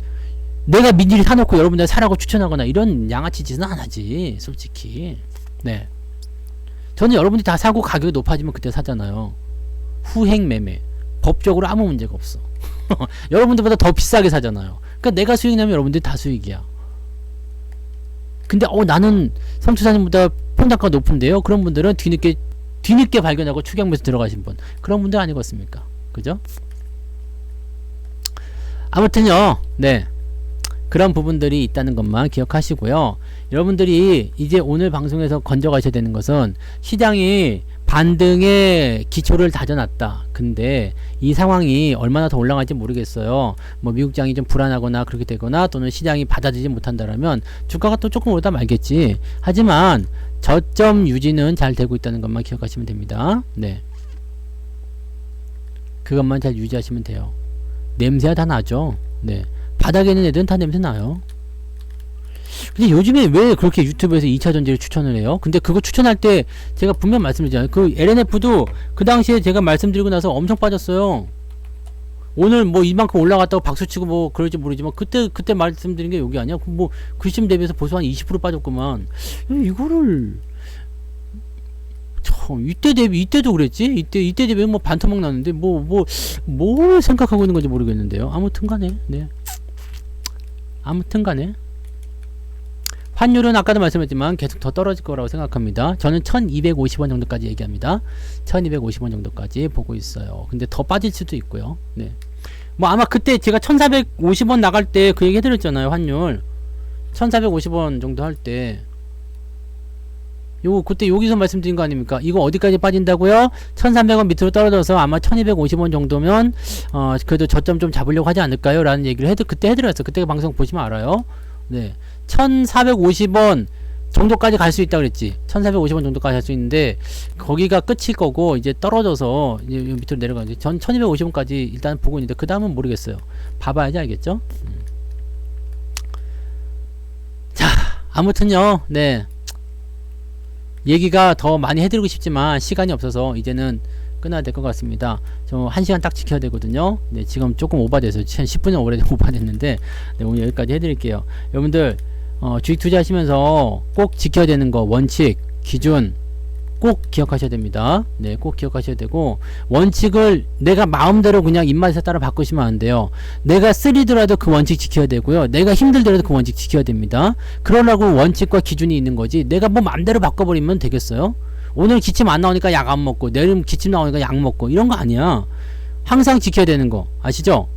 내가 미리 사놓고 여러분들 사라고 추천하거나 이런 양아치 짓은 안 하지. 솔직히. 네. 저는 여러분들이 다 사고 가격이 높아지면 그때 사잖아요. 후행 매매. 법적으로 아무 문제가 없어. 여러분들보다 더 비싸게 사잖아요. 그러니까 내가 수익 나면 여러분들이 다 수익이야. 근데 나는 성투사님보다 평단가가 높은데요. 그런 분들은 뒤늦게 발견하고 추격매수 들어가신 분. 그런 분들 아니겠습니까? 그죠? 아무튼요. 네. 그런 부분들이 있다는 것만 기억하시고요. 여러분들이 이제 오늘 방송에서 건져가셔야 되는 것은 시장이 반등의 기초를 다져놨다. 근데 이 상황이 얼마나 더 올라갈지 모르겠어요. 뭐 미국장이 좀 불안하거나 그렇게 되거나 또는 시장이 받아들이지 못한다라면 주가가 또 조금 오르다 말겠지. 하지만 저점 유지는 잘 되고 있다는 것만 기억하시면 됩니다. 네. 그것만 잘 유지하시면 돼요. 냄새가 다 나죠. 네. 바닥에 있는 애들은 다 냄새 나요. 근데 요즘에 왜 그렇게 유튜브에서 2차 전지를 추천을 해요? 근데 그거 추천할 때 제가 분명 말씀드리잖아요. 그 LNF도 그 당시에 제가 말씀드리고 나서 엄청 빠졌어요. 오늘 뭐 이만큼 올라갔다고 박수치고 뭐 그럴지 모르지만 그때 말씀드린 게 여기 아니야? 뭐 그시점 대비해서 벌써 한 20% 빠졌구만. 이거를 참 이때도 그랬지? 이때 대비면 뭐 반토막 났는데 뭘 생각하고 있는 건지 모르겠는데요. 아무튼 간에 네. 아무튼 간에 환율은 아까도 말씀했지만 계속 더 떨어질 거라고 생각합니다. 저는 1250원 정도까지 얘기합니다. 1250원 정도까지 보고 있어요. 근데 더 빠질 수도 있고요. 네. 뭐 아마 그때 제가 1450원 나갈 때 그 얘기 해드렸잖아요. 환율 1450원 정도 할 때 요거 그때 여기서 말씀드린 거 아닙니까? 이거 어디까지 빠진다고요? 1300원 밑으로 떨어져서 아마 1250원 정도면 그래도 저점 좀 잡으려고 하지 않을까요? 라는 얘기를 그때 해드렸어요. 그때 방송 보시면 알아요. 네. 1450원 정도까지 갈 수 있다 그랬지. 1450원 정도까지 갈 수 있는데 거기가 끝일 거고 이제 떨어져서 이제 밑으로 내려가지. 전 1250원까지 일단 보고 있는데 그 다음은 모르겠어요. 봐봐야지 알겠죠? 자, 아무튼요. 네. 얘기가 더 많이 해드리고 싶지만 시간이 없어서 이제는 끊어야 될 것 같습니다. 저 1시간 딱 지켜야 되거든요. 네, 지금 조금 오버돼서 한 10분이 오래 오버됐는데 네, 오늘 여기까지 해드릴게요. 여러분들 주식 투자하시면서 꼭 지켜야 되는 거 원칙, 기준 꼭 기억하셔야 됩니다. 네, 꼭 기억하셔야 되고 원칙을 내가 마음대로 그냥 입맛에 따라 바꾸시면 안 돼요. 내가 쓰리더라도 그 원칙 지켜야 되고요. 내가 힘들더라도 그 원칙 지켜야 됩니다. 그러려고 원칙과 기준이 있는 거지 내가 뭐 마음대로 바꿔버리면 되겠어요? 오늘 기침 안 나오니까 약 안 먹고 내일 기침 나오니까 약 먹고 이런 거 아니야. 항상 지켜야 되는 거 아시죠?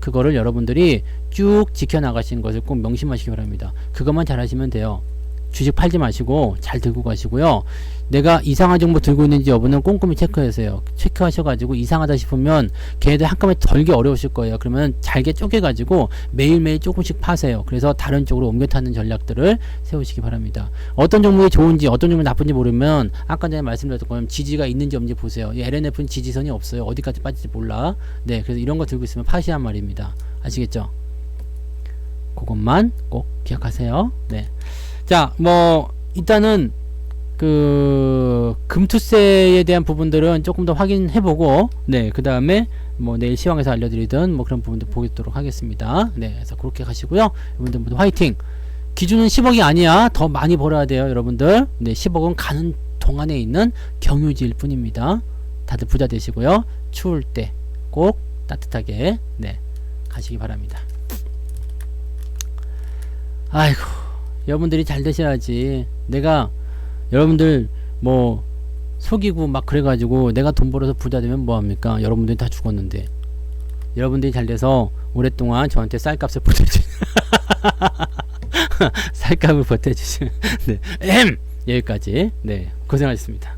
그거를 여러분들이 쭉 지켜나가시는 것을 꼭 명심하시기 바랍니다. 그것만 잘 하시면 돼요. 주식 팔지 마시고 잘 들고 가시고요. 내가 이상한 정보 들고 있는지 여부는 꼼꼼히 체크하세요. 체크하셔가지고 이상하다 싶으면 걔네들 한꺼번에 덜기 어려우실 거예요. 그러면 잘게 쪼개가지고 매일매일 조금씩 파세요. 그래서 다른 쪽으로 옮겨 타는 전략들을 세우시기 바랍니다. 어떤 종목이 좋은지 어떤 종목이 나쁜지 모르면 아까 전에 말씀드렸던 것처럼 지지가 있는지 없는지 보세요. 이 LNF는 지지선이 없어요. 어디까지 빠질지 몰라. 네, 그래서 이런 거 들고 있으면 파시란 말입니다. 아시겠죠? 그것만 꼭 기억하세요. 네. 자, 뭐 일단은 그 금투세에 대한 부분들은 조금 더 확인해보고 네, 그 다음에 뭐 내일 시황에서 알려드리던 뭐 그런 부분들 보도록 하겠습니다. 네, 그래서 그렇게 가시고요. 여러분들 모두 화이팅. 기준은 10억이 아니야. 더 많이 벌어야 돼요, 여러분들. 네, 10억은 가는 동안에 있는 경유지일 뿐입니다. 다들 부자 되시고요. 추울 때 꼭 따뜻하게 네 가시기 바랍니다. 아이고. 여러분들이 잘 되셔야지. 내가 여러분들 뭐 속이고 막 그래가지고 내가 돈 벌어서 부자 되면 뭐합니까? 여러분들이 다 죽었는데. 여러분들이 잘 돼서 오랫동안 저한테 쌀값을 보태주신 쌀값을 보태주신 네. 여기까지 네 고생하셨습니다.